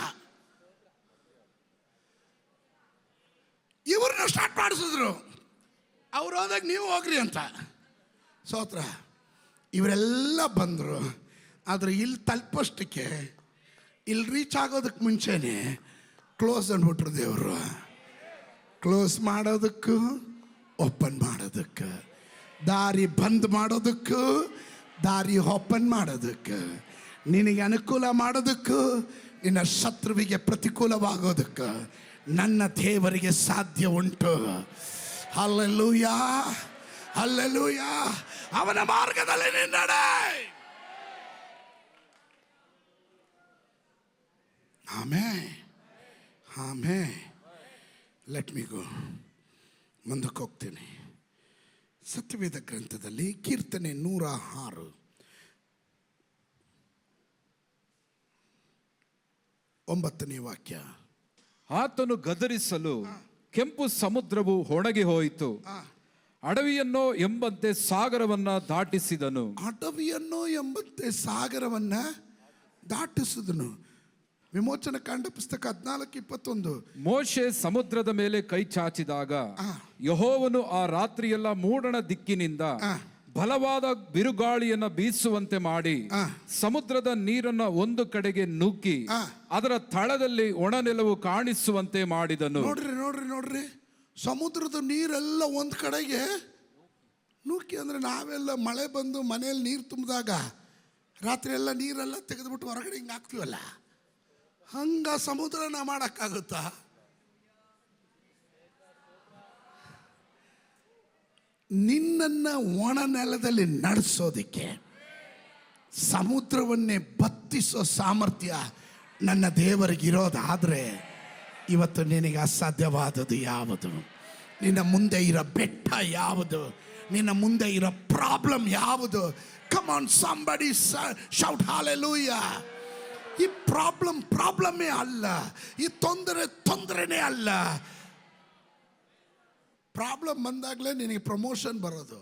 ಇವ್ರನ್ನ ಸ್ಟಾರ್ಟ್ ಮಾಡಿಸಿದ್ರು. ಅವ್ರು ಹೋದಾಗ ನೀವು ಹೋಗ್ರಿ ಅಂತ. ಸ್ತೋತ್ರ. ಇವರೆಲ್ಲ ಬಂದರು. ಆದರೆ ಇಲ್ಲಿ ತಲುಪೋಷ್ಟಕ್ಕೆ, ಇಲ್ಲಿ ರೀಚ್ ಆಗೋದಕ್ಕೆ ಮುಂಚೆನೆ ಕ್ಲೋಸ್ ಅಂದ್ಬಿಟ್ರು ದೇವರು. ಕ್ಲೋಸ್ ಮಾಡೋದಕ್ಕೂ ಓಪನ್ ಮಾಡೋದಕ್ಕೆ, ದಾರಿ ಬಂದ್ ಮಾಡೋದಕ್ಕೂ ದಾರಿ ಓಪನ್ ಮಾಡೋದಕ್ಕೆ, ನಿನಗೆ ಅನುಕೂಲ ಮಾಡೋದಕ್ಕೂ ನಿನ್ನ ಶತ್ರುವಿಗೆ ಪ್ರತಿಕೂಲವಾಗೋದಕ್ಕೆ ನನ್ನ ದೇವರಿಗೆ ಸಾಧ್ಯ ಉಂಟು. Hallelujah, hallelujah. ಅವನ ಮಾರ್ಗದಲ್ಲಿ ನಿನ್ನಡೆ. Amen, amen. Let me go. ಮುಂದಕ್ಕೆ ಹೋಗ್ತೀನಿ. ಸತ್ಯವೇದ ಗ್ರಂಥದಲ್ಲಿ ಕೀರ್ತನೆ 106 9ನೇ ವಾಕ್ಯ. ಆತನು ಗದರಿಸಲು ಕೆಂಪು ಸಮುದ್ರವು ಒಣಗಿ ಹೋಯಿತು. ಅಡವಿಯನ್ನೋ ಎಂಬಂತೆ ಸಾಗರವನ್ನ ದಾಟಿಸಿದನು. ಅಡವಿಯನ್ನೋ ಎಂಬಂತೆ ಸಾಗರವನ್ನ ದಾಟಿಸಿದನು. ವಿಮೋಚನ ಕಾಂಡ ಪುಸ್ತಕ 14:21. ಮೋಶೆ ಸಮುದ್ರದ ಮೇಲೆ ಕೈ ಚಾಚಿದಾಗ ಯೆಹೋವನು ಆ ರಾತ್ರಿಯೆಲ್ಲ ಮೂಡಣ ದಿಕ್ಕಿನಿಂದ ಬಲವಾದ ಬಿರುಗಾಳಿಯನ್ನ ಬೀಸುವಂತೆ ಮಾಡಿ ಸಮುದ್ರದ ನೀರನ್ನ ಒಂದು ಕಡೆಗೆ ನುಗ್ಗಿ ಅದರ ತಳದಲ್ಲಿ ಒಣನೆಲವು ಕಾಣಿಸುವಂತೆ ಮಾಡಿದನು. ನೋಡ್ರಿ ನೋಡ್ರಿ ನೋಡ್ರಿ, ಸಮುದ್ರದ ನೀರೆಲ್ಲ ಒಂದು ಕಡೆಗೆ ನುಗ್ಗಿ. ಅಂದ್ರೆ ನಾವೆಲ್ಲ ಮಳೆ ಬಂದು ಮನೆಯಲ್ಲಿ ನೀರು ತುಂಬಿದಾಗ ರಾತ್ರಿ ಎಲ್ಲ ನೀರೆಲ್ಲ ತೆಗೆದುಬಿಟ್ಟು ಹೊರಗಡೆ ಹಿಂಗೆ ಹಾಕ್ತೀವಲ್ಲ, ಹಂಗ ಸಮುದ್ರನ ಮಾಡೋಕ್ಕಾಗುತ್ತಾ? ನಿನ್ನನ್ನ ಒಣ ನೆಲದಲ್ಲಿ ನಡೆಸೋದಕ್ಕೆ ಸಮುದ್ರವನ್ನೇ ಬತ್ತಿಸೋ ಸಾಮರ್ಥ್ಯ ನನ್ನ ದೇವರಿಗಿರೋದಾದರೆ ಇವತ್ತು ನಿನಗೆ ಅಸಾಧ್ಯವಾದದ್ದು ಯಾವುದು? ನಿನ್ನ ಮುಂದೆ ಇರೋ ಬೆಟ್ಟ ಯಾವುದು? ನಿನ್ನ ಮುಂದೆ ಇರೋ ಪ್ರಾಬ್ಲಮ್ ಯಾವುದು? Come on somebody shout hallelujah. ಈ ಪ್ರಾಬ್ಲಮ್ಮೇ ಅಲ್ಲ, ಈ ತೊಂದರೆನೇ ಅಲ್ಲ. ಪ್ರಾಬ್ಲಮ್ ಬಂದಾಗಲೇ ನಿನಗೆ ಪ್ರಮೋಷನ್ ಬರೋದು.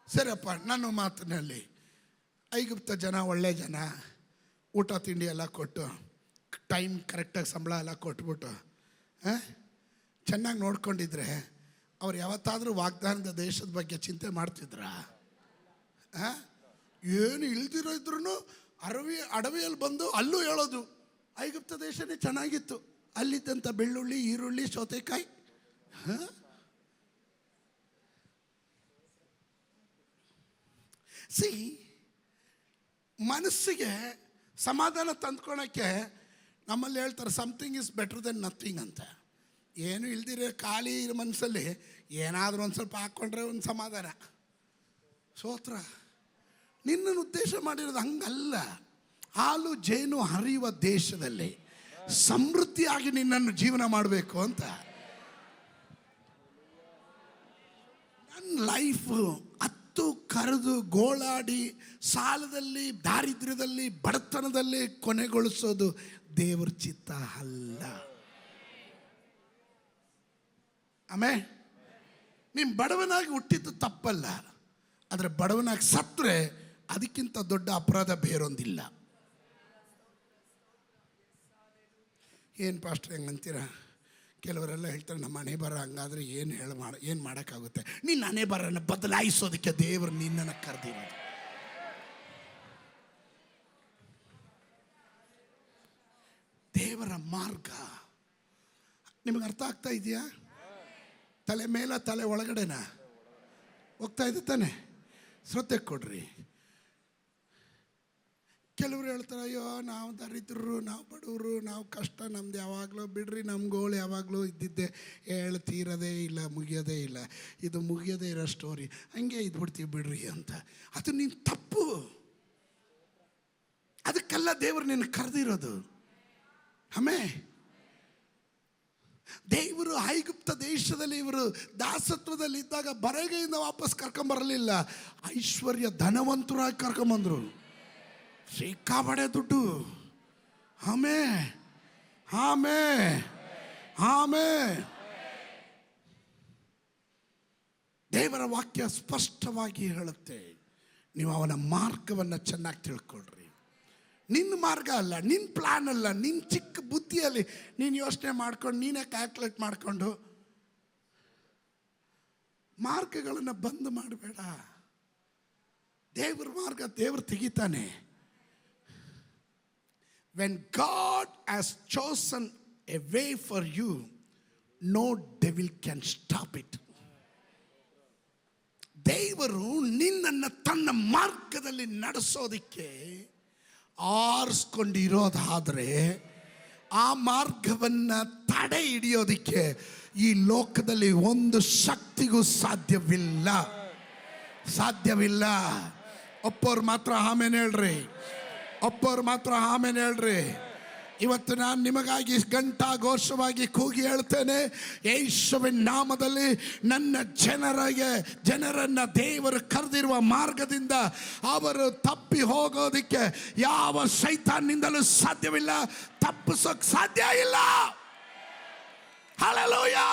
ಸರಿಯಪ್ಪ, ನನ್ನ ಮಾತಿನಲ್ಲಿ ಐಗುಪ್ತ ಜನ ಒಳ್ಳೆ ಜನ, ಊಟ ತಿಂಡಿ ಎಲ್ಲ ಕೊಟ್ಟು ಟೈಮ್ ಕರೆಕ್ಟಾಗಿ ಸಂಬಳ ಎಲ್ಲ ಕೊಟ್ಬಿಟ್ಟು ಚೆನ್ನಾಗಿ ನೋಡ್ಕೊಂಡಿದ್ರೆ ಅವ್ರು ಯಾವತ್ತಾದರೂ ವಾಗ್ದಾನದ ದೇಶದ ಬಗ್ಗೆ ಚಿಂತೆ ಮಾಡ್ತಿದ್ರಾ? ಏನು ಇಲ್ದಿರೋ ಇದ್ರೂ ಅಡವಿಯಲ್ಲಿ ಬಂದು ಅಲ್ಲೂ ಹೇಳೋದು ಐಗುಪ್ತ ದೇಶನೇ ಚೆನ್ನಾಗಿತ್ತು, ಅಲ್ಲಿದ್ದಂಥ ಬೆಳ್ಳುಳ್ಳಿ, ಈರುಳ್ಳಿ, ಸೌತೆಕಾಯಿ. ಮನಸ್ಸಿಗೆ ಸಮಾಧಾನ ತಂದ್ಕೊಳಕ್ಕೆ ನಮ್ಮಲ್ಲಿ ಹೇಳ್ತಾರೆ something is better than nothing ಅಂತ. ಏನು ಇಲ್ದಿರೋ ಖಾಲಿ ಮನಸ್ಸಲ್ಲಿ ಏನಾದರೂ ಒಂದು ಸ್ವಲ್ಪ ಹಾಕ್ಕೊಂಡ್ರೆ ಒಂದು ಸಮಾಧಾನ. ಸ್ತೋತ್ರ. ನಿನ್ನನ್ನು ಉದ್ದೇಶ ಮಾಡಿರೋದು ಹಂಗಲ್ಲ. ಹಾಲು ಜೇನು ಹರಿಯುವ ದೇಶದಲ್ಲಿ ಸಮೃದ್ಧಿಯಾಗಿ ನಿನ್ನನ್ನು ಜೀವನ ಮಾಡಬೇಕು ಅಂತ. ನನ್ನ ಲೈಫು ಹತ್ತು ಕರೆದು ಗೋಳಾಡಿ ಸಾಲದಲ್ಲಿ, ದಾರಿದ್ರ್ಯದಲ್ಲಿ, ಬಡತನದಲ್ಲಿ ಕೊನೆಗೊಳಿಸೋದು ದೇವರ ಚಿತ್ತ ಅಲ್ಲ. ಆಮೇಲೆ ನೀನು ಬಡವನಾಗಿ ಹುಟ್ಟಿದ್ದು ತಪ್ಪಲ್ಲ, ಆದರೆ ಬಡವನಾಗಿ ಸತ್ತರೆ ಅದಕ್ಕಿಂತ ದೊಡ್ಡ ಅಪರಾಧ ಬೇರೊಂದಿಲ್ಲ. ಏನು ಪಾಸ್ಟ್ರೆ ಹೆಂಗಂತೀರ? ಕೆಲವರೆಲ್ಲ ಹೇಳ್ತಾರೆ ನಮ್ಮ ಹಣೆ ಬರ ಹಂಗಾದ್ರೆ ಏನು ಮಾಡೋಕ್ಕಾಗುತ್ತೆ? ನಿನ್ನ ಹಣೆ ಬರನ ಬದಲಾಯಿಸೋದಕ್ಕೆ ದೇವರು ನಿನ್ನನ್ನು ಕರೆದಿರೋದು. ದೇವರ ಮಾರ್ಗ ನಿಮಗೆ ಅರ್ಥ ಆಗ್ತಾ ಇದೆಯಾ? ತಲೆ ಮೇಲ ತಲೆ ಒಳಗಡೆನಾ ಹೋಗ್ತಾ ಇದೆ ತಾನೆ? ಶ್ರದ್ಧೆ ಕೊಡ್ರಿ. ಕೆಲವರು ಹೇಳ್ತಾರೆ, ಅಯ್ಯೋ ನಾವು ದರಿದ್ರರು, ನಾವು ಬಡವರು, ನಾವು ಕಷ್ಟ ನಮ್ದು ಯಾವಾಗಲೂ ಬಿಡ್ರಿ, ನಮ್ಮ ಗೋಳು ಯಾವಾಗಲೂ ಇದ್ದಿದ್ದೆ, ತೀರದೇ ಇಲ್ಲ, ಮುಗಿಯೋದೇ ಇಲ್ಲ, ಇದು ಮುಗಿಯೋದೇ ಇರೋ ಸ್ಟೋರಿ, ಹಂಗೆ ಇದ್ಬಿಡ್ತೀವಿ ಬಿಡ್ರಿ ಅಂತ. ಅದು ನೀನು ತಪ್ಪು. ಅದಕ್ಕೆಲ್ಲ ದೇವರು ನಿನ್ನ ಕರೆದಿರೋದು. ಆಮೇಲೆ ದೇವರು ಐಗುಪ್ತ ದೇಶದಲ್ಲಿ ಇವರು ದಾಸತ್ವದಲ್ಲಿ ಇದ್ದಾಗ ಬರಗೈಯಿಂದ ವಾಪಸ್ ಕರ್ಕೊಂಬರಲಿಲ್ಲ, ಐಶ್ವರ್ಯ ಧನವಂತರಾಗಿ ಕರ್ಕೊಂಬಂದರು. ಸಿಕ್ಕಾಪಡೆ ದುಡ್ಡು. ಆಮೇ ಆಮೇ ಆಮೇ. ದೇವರ ವಾಕ್ಯ ಸ್ಪಷ್ಟವಾಗಿ ಹೇಳುತ್ತೆ, ನೀವು ಅವನ ಮಾರ್ಗವನ್ನು ಚೆನ್ನಾಗಿ ತಿಳ್ಕೊಳ್ರಿ. ನಿನ್ನ ಮಾರ್ಗ ಅಲ್ಲ, ನಿನ್ನ ಪ್ಲ್ಯಾನ್ ಅಲ್ಲ, ನಿನ್ನ ಚಿಕ್ಕ ಬುದ್ಧಿಯಲ್ಲಿ ನೀನು ಯೋಚನೆ ಮಾಡ್ಕೊಂಡು ನೀನೇ ಕ್ಯಾಲ್ಕುಲೇಟ್ ಮಾಡಿಕೊಂಡು ಮಾರ್ಗಗಳನ್ನು ಬಂದ್ ಮಾಡಬೇಡ. ದೇವ್ರ ಮಾರ್ಗ ದೇವರು ತೆಗಿತಾನೆ. When God has chosen a way for you, no devil can stop it. ದೇವರು ನಿನ್ನನ್ನು ತನ್ನ ಮಾರ್ಗದಲ್ಲಿ ನಡೆಸೋದಕ್ಕೆ ಆರಿಸ್ಕೊಂಡಿರೋದಾದರೆ ಆ ಮಾರ್ಗವನ್ನು ತಡೆ ಹಿಡಿಯೋದಕ್ಕೆ ಈ ಲೋಕದಲ್ಲಿ ಒಂದು ಶಕ್ತಿಗೂ ಸಾಧ್ಯವಿಲ್ಲ. ಒಪ್ಪೋರು ಮಾತ್ರ ಆಮೇಲೆ ಹೇಳ್ರಿ. ಇವತ್ತು ನಾನು ನಿಮಗಾಗಿ ಘಂಟಾಘೋಷವಾಗಿ ಕೂಗಿ ಹೇಳ್ತೇನೆ, ಯೇಸುವಿನ ನಾಮದಲ್ಲಿ ನನ್ನ ಜನರನ್ನು ದೇವರು ಕರೆದಿರುವ ಮಾರ್ಗದಿಂದ ಅವರು ತಪ್ಪಿ ಹೋಗೋದಕ್ಕೆ ಯಾವ ಸೈತಾನ್ನಿಂದಲೂ ಸಾಧ್ಯವಿಲ್ಲ, ತಪ್ಪಿಸೋಕೆ ಸಾಧ್ಯ ಇಲ್ಲ. ಹಲ್ಲೆಲೂಯಾ.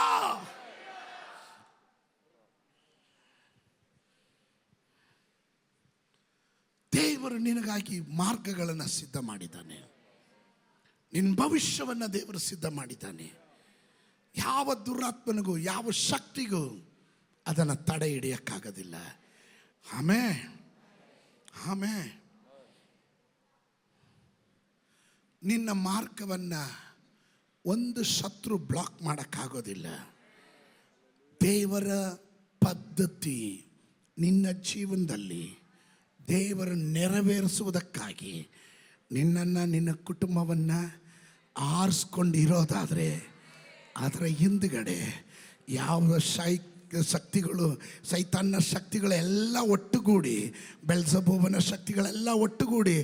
ದೇವರು ನಿನಗಾಗಿ ಮಾರ್ಗಗಳನ್ನು ಸಿದ್ಧ ಮಾಡಿದ್ದಾನೆ. ನಿನ್ನ ಭವಿಷ್ಯವನ್ನು ದೇವರು ಸಿದ್ಧ ಮಾಡಿದ್ದಾನೆ. ಯಾವ ದುರಾತ್ಮನಿಗೂ ಯಾವ ಶಕ್ತಿಗೂ ಅದನ್ನು ತಡೆ ಹಿಡಿಯೋಕ್ಕಾಗೋದಿಲ್ಲ. ಆಮೇನ್. ನಿನ್ನ ಮಾರ್ಗವನ್ನು ಒಂದು ಶತ್ರು ಬ್ಲಾಕ್ ಮಾಡೋಕ್ಕಾಗೋದಿಲ್ಲ. ದೇವರ ಪದ್ಧತಿ ನಿನ್ನ ಜೀವನದಲ್ಲಿ ದೇವರು ನೆರವೇರಿಸುವುದಕ್ಕಾಗಿ ನಿನ್ನನ್ನು ನಿನ್ನ ಕುಟುಂಬವನ್ನು ಆರಿಸ್ಕೊಂಡಿರೋದಾದರೆ ಅದರ ಹಿಂದುಗಡೆ ಯಾವ ಶಕ್ತಿಗಳು, ಸೈತಾನ್ನ ಶಕ್ತಿಗಳೆಲ್ಲ ಒಟ್ಟುಗೂಡಿ, ಬೆಲ್ಜಬೂಬನ ಶಕ್ತಿಗಳೆಲ್ಲ ಒಟ್ಟುಗೂಡಿ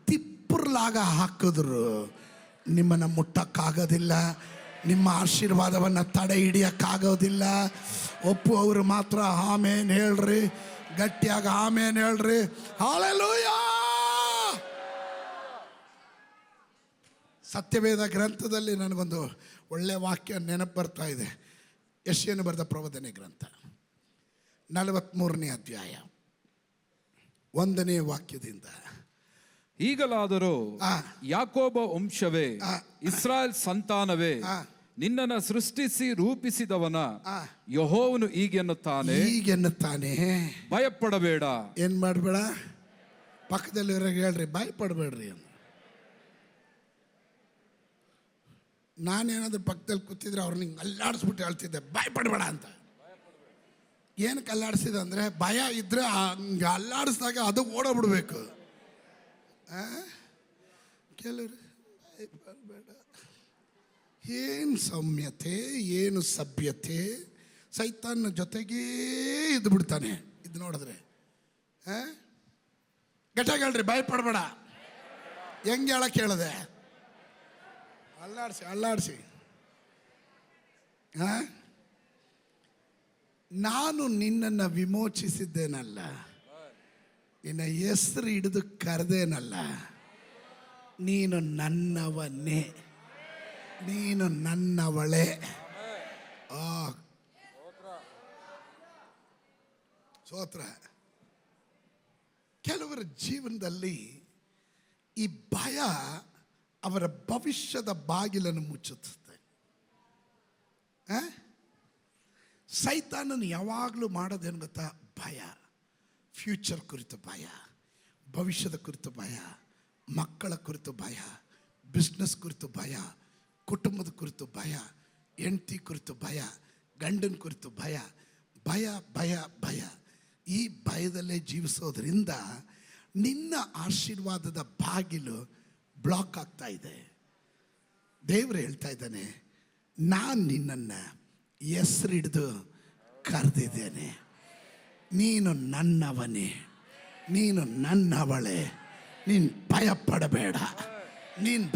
ತಿಪ್ಪುರ್ಲಾಗ ಹಾಕಿದ್ರು ನಿಮ್ಮನ್ನು ಮುಟ್ಟಕ್ಕಾಗೋದಿಲ್ಲ. ನಿಮ್ಮ ಆಶೀರ್ವಾದವನ್ನು ತಡೆ ಹಿಡಿಯೋಕ್ಕಾಗೋದಿಲ್ಲ. ಒಪ್ಪುವವರು ಮಾತ್ರ ಆಮೇನ್ ಹೇಳ್ರಿ. ಗಟ್ಟಿಯಾಗ ಆಮೇನ್ ಹೇಳ್ರಿ. ಹಲ್ಲೆಲೂಯಾ. ಸತ್ಯವೇದ ಗ್ರಂಥದಲ್ಲಿ ನನಗೊಂದು ಒಳ್ಳೆಯ ವಾಕ್ಯ ನೆನಪು ಬರ್ತಾ ಇದೆ. ಯೆಶಾಯನು ಬರೆದ ಪ್ರವಾದನೆ ಗ್ರಂಥ 43ನೇ ಅಧ್ಯಾಯ 1ನೇ ವಾಕ್ಯದಿಂದ, ಈಗಲಾದರೂ ಯಾಕೋಬ ವಂಶವೇ, ಇಸ್ರಾಯೇಲ್ ಸಂತಾನವೇ, ನಿನ್ನನ್ನು ಸೃಷ್ಟಿಸಿ ರೂಪಿಸಿದವನ ಯೆಹೋವನು ಹೀಗೆನ್ನುತ್ತಾನೆ, ಭಯಪಡಬೇಡ. ಏನ್ ಮಾಡಬೇಡ? ಪಕ್ಕದಲ್ಲಿರೋ ಹೇಳ್ರಿ, ಭಯಪಡಬೇಡ್ರಿ ಅಂತ. ನಾನೇನಾದ್ರೂ ಪಕ್ಕದಲ್ಲಿ ಕೂತಿದ್ರೆ ಅವ್ರನ್ನ ಹಿಂಗೆ ಅಲ್ಲಾಡಿಸ್ಬಿಟ್ಟು ಹೇಳ್ತಿದ್ದೆ, ಭಯಪಡಬೇಡ ಅಂತ. ಏನಕ್ಕೆ ಅಲ್ಲಾಡಿಸಿದೆ ಅಂದರೆ, ಭಯ ಇದ್ದರೆ ಹಂಗೆ ಅಲ್ಲಾಡಿಸಿದಾಗ ಅದು ಓಡೋಗ್ಬಿಡ್ಬೇಕು. ಕೆಲವರು ಭಯಪಡಬೇಡ. ಏನು ಸೌಮ್ಯತೆ, ಏನು ಸಭ್ಯತೆ, ಸೈತಾನ್ನ ಜೊತೆಗೇ ಇದ್ದು ಬಿಡ್ತಾನೆ. ಇದು ನೋಡಿದ್ರೆ ಗಟ್ಟಾಗಿ ಹೇಳ್ರಿ, ಭಯಪಡಬೇಡ. ಹೆಂಗೆ ಹೇಳಕ್ಕೆ ಹೇಳಿದೆ? ಅಲ್ಲಾಡಿಸಿ. ನಾನು ನಿನ್ನನ್ನು ವಿಮೋಚಿಸಿದ್ದೇನಲ್ಲ, ನಿನ್ನ ಹೆಸರು ಹಿಡಿದು ಕರೆದೇನಲ್ಲ, ನೀನು ನನ್ನವನ್ನೇ, ನೀನು ನನ್ನವಳೇ. ಸ್ತೋತ್ರ. ಕೆಲವರ ಜೀವನದಲ್ಲಿ ಈ ಭಯ ಅವರ ಭವಿಷ್ಯದ ಬಾಗಿಲನ್ನು ಮುಚ್ಚುತ್ತದೆ. ಸೈತಾನನು ಯಾವಾಗಲೂ ಮಾಡೋದೇನು ಗೊತ್ತಾ? ಭಯ. ಫ್ಯೂಚರ್ ಕುರಿತು ಭಯ, ಭವಿಷ್ಯದ ಕುರಿತು ಭಯ, ಮಕ್ಕಳ ಕುರಿತು ಭಯ, ಬಿಸ್ನೆಸ್ ಕುರಿತು ಭಯ, ಕುಟುಂಬದ ಕುರಿತು ಭಯ, ಹೆಂಡತಿ ಕುರಿತು ಭಯ, ಗಂಡನ ಕುರಿತು ಭಯ. ಭಯ ಭಯ ಭಯ. ಈ ಭಯದಲ್ಲೇ ಜೀವಿಸೋದ್ರಿಂದ ನಿನ್ನ ಆಶೀರ್ವಾದದ ಬಾಗಿಲು ಬ್ಲಾಕ್ ಆಗ್ತಾ ಇದೆ. ದೇವರು ಹೇಳ್ತಾ ಇದ್ದಾನೆ, ನಾನು ನಿನ್ನನ್ನು ಹೆಸರಿಡಿದು ಕರೆದಿದ್ದೇನೆ, ನೀನು ನನ್ನವನೇ, ನೀನು ನನ್ನವಳೇ, ನೀನು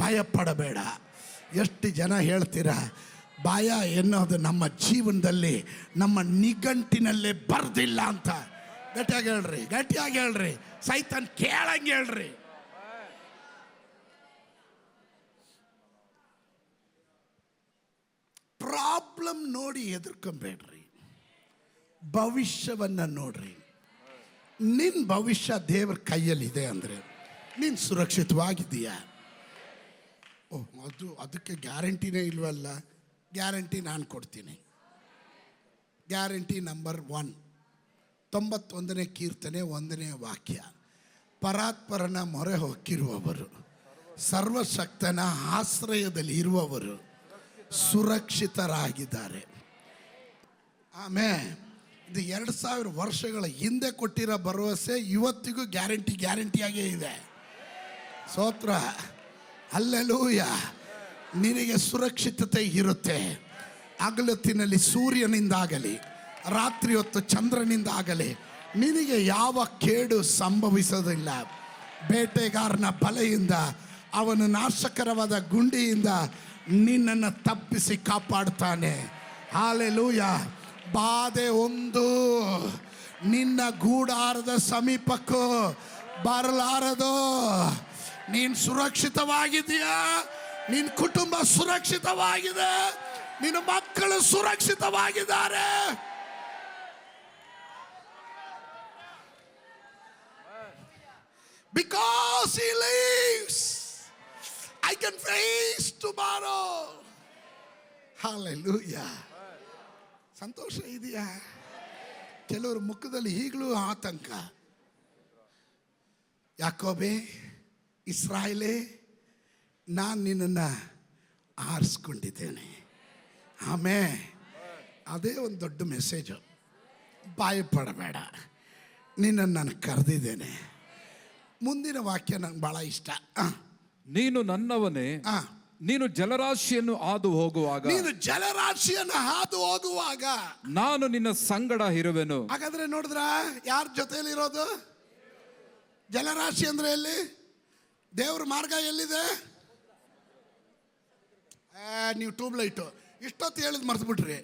ಭಯಪಡಬೇಡ. ಎಷ್ಟು ಜನ ಹೇಳ್ತೀರಾ ಭಯ ಎನ್ನೋದು ನಮ್ಮ ಜೀವನದಲ್ಲಿ ನಮ್ಮ ನಿಘಂಟಿನಲ್ಲೇ ಬರ್ದಿಲ್ಲ ಅಂತ? ಗಟ್ಟಿಯಾಗಿ ಹೇಳ್ರಿ. ಸೈತಾನ್ ಕೇಳಂಗೆ ಹೇಳ್ರಿ. ಪ್ರಾಬ್ಲಮ್ ನೋಡಿ ಹೆದರ್ಕೊಂಬೇಡ್ರಿ, ಭವಿಷ್ಯವನ್ನು ನೋಡ್ರಿ. ನಿನ್ನ ಭವಿಷ್ಯ ದೇವ್ರ ಕೈಯಲ್ಲಿದೆ ಅಂದರೆ ನೀನು ಸುರಕ್ಷಿತವಾಗಿದ್ದೀಯಾ? ಅದಕ್ಕೆ ಗ್ಯಾರಂಟಿನೇ ಇಲ್ವಲ್ಲ. ಗ್ಯಾರಂಟಿ ನಾನು ಕೊಡ್ತೀನಿ. ಗ್ಯಾರಂಟಿ ನಂಬರ್ 1, 91ನೇ ಕೀರ್ತನೆ 1ನೇ ವಾಕ್ಯ. ಪರಾತ್ಪರನ ಮೊರೆ ಹೊಕ್ಕಿರುವವರು, ಸರ್ವಶಕ್ತನ ಆಶ್ರಯದಲ್ಲಿ ಇರುವವರು ಸುರಕ್ಷಿತರಾಗಿದ್ದಾರೆ. ಆಮೇಲೆ ಇದು 2000 ವರ್ಷಗಳ ಹಿಂದೆ ಕೊಟ್ಟಿರೋ ಭರವಸೆ ಇವತ್ತಿಗೂ ಗ್ಯಾರಂಟಿಯಾಗೇ ಇದೆ. ಸ್ತೋತ್ರ, ಹಲ್ಲೆಲೂಯ. ನಿನಗೆ ಸುರಕ್ಷಿತತೆ ಇರುತ್ತೆ. ಹಗಲೊತ್ತಿನಲ್ಲಿ ಸೂರ್ಯನಿಂದಾಗಲಿ ರಾತ್ರಿ ಹೊತ್ತು ಚಂದ್ರನಿಂದಾಗಲಿ ನಿನಗೆ ಯಾವ ಕೇಡು ಸಂಭವಿಸೋದಿಲ್ಲ. ಬೇಟೆಗಾರನ ಬಲೆಯಿಂದ, ಅವನ ನಾಶಕರವಾದ ಗುಂಡಿಯಿಂದ ನಿನ್ನನ್ನು ತಪ್ಪಿಸಿ ಕಾಪಾಡ್ತಾನೆ. ಹಲ್ಲೆಲೂಯ. ಬಾಧೆ ಒಂದು ನಿನ್ನ ಗೂಡಾರದ ಸಮೀಪಕ್ಕೂ ಬರಲಾರದು. ನೀನು ಸುರಕ್ಷಿತವಾಗಿದೆಯಾ? ನಿನ್ನ ಕುಟುಂಬ ಸುರಕ್ಷಿತವಾಗಿದೆ. ನಿನ್ನ ಮಕ್ಕಳು ಸುರಕ್ಷಿತವಾಗಿದ್ದಾರೆ. Because he lives, I can face tomorrow. Hallelujah. ಸಂತೋಷ ಇದೆಯಾ? ಕೆಲವರು ಮುಖದಲ್ಲಿ ಈಗಲೂ ಆತಂಕ. ಯಾಕೋಬೆ, ಇಸ್ರಾಯೇಲೇ, ನಾನು ನಿನ್ನನ್ನು ಆರಿಸ್ಕೊಂಡಿದ್ದೇನೆ. ಆಮೇಲೆ ಅದೇ ಒಂದು ದೊಡ್ಡ ಮೆಸೇಜು. ಭಯಪಡಬೇಡ, ನಿನ್ನನ್ನು ನಾನು ಕರೆದಿದ್ದೇನೆ. ಮುಂದಿನ ವಾಕ್ಯ ನಂಗೆ ಭಾಳ ಇಷ್ಟ. ನೀನು ನನ್ನವನೇ, ನೀನು ಜಲರಾಶಿಯನ್ನು ಹಾದು ಹೋಗುವಾಗ ನಾನು ನಿನ್ನ ಸಂಗಡ ಇರುವೆನು. ಹಾಗಾದ್ರೆ ನೋಡಿದ್ರ ಯಾರ ಜೊತೆಯಲ್ಲಿ ಇರೋದು? ಜಲರಾಶಿ ಅಂದ್ರೆ ಎಲ್ಲಿ? ದೇವ್ರ ಮಾರ್ಗ ಎಲ್ಲಿದೆ? ನೀವು ಟ್ಯೂಬ್ಲೈಟು ಇಷ್ಟೊತ್ತು ಹೇಳಿದ್ ಮರ್ತು ಬಿಟ್ರಿ.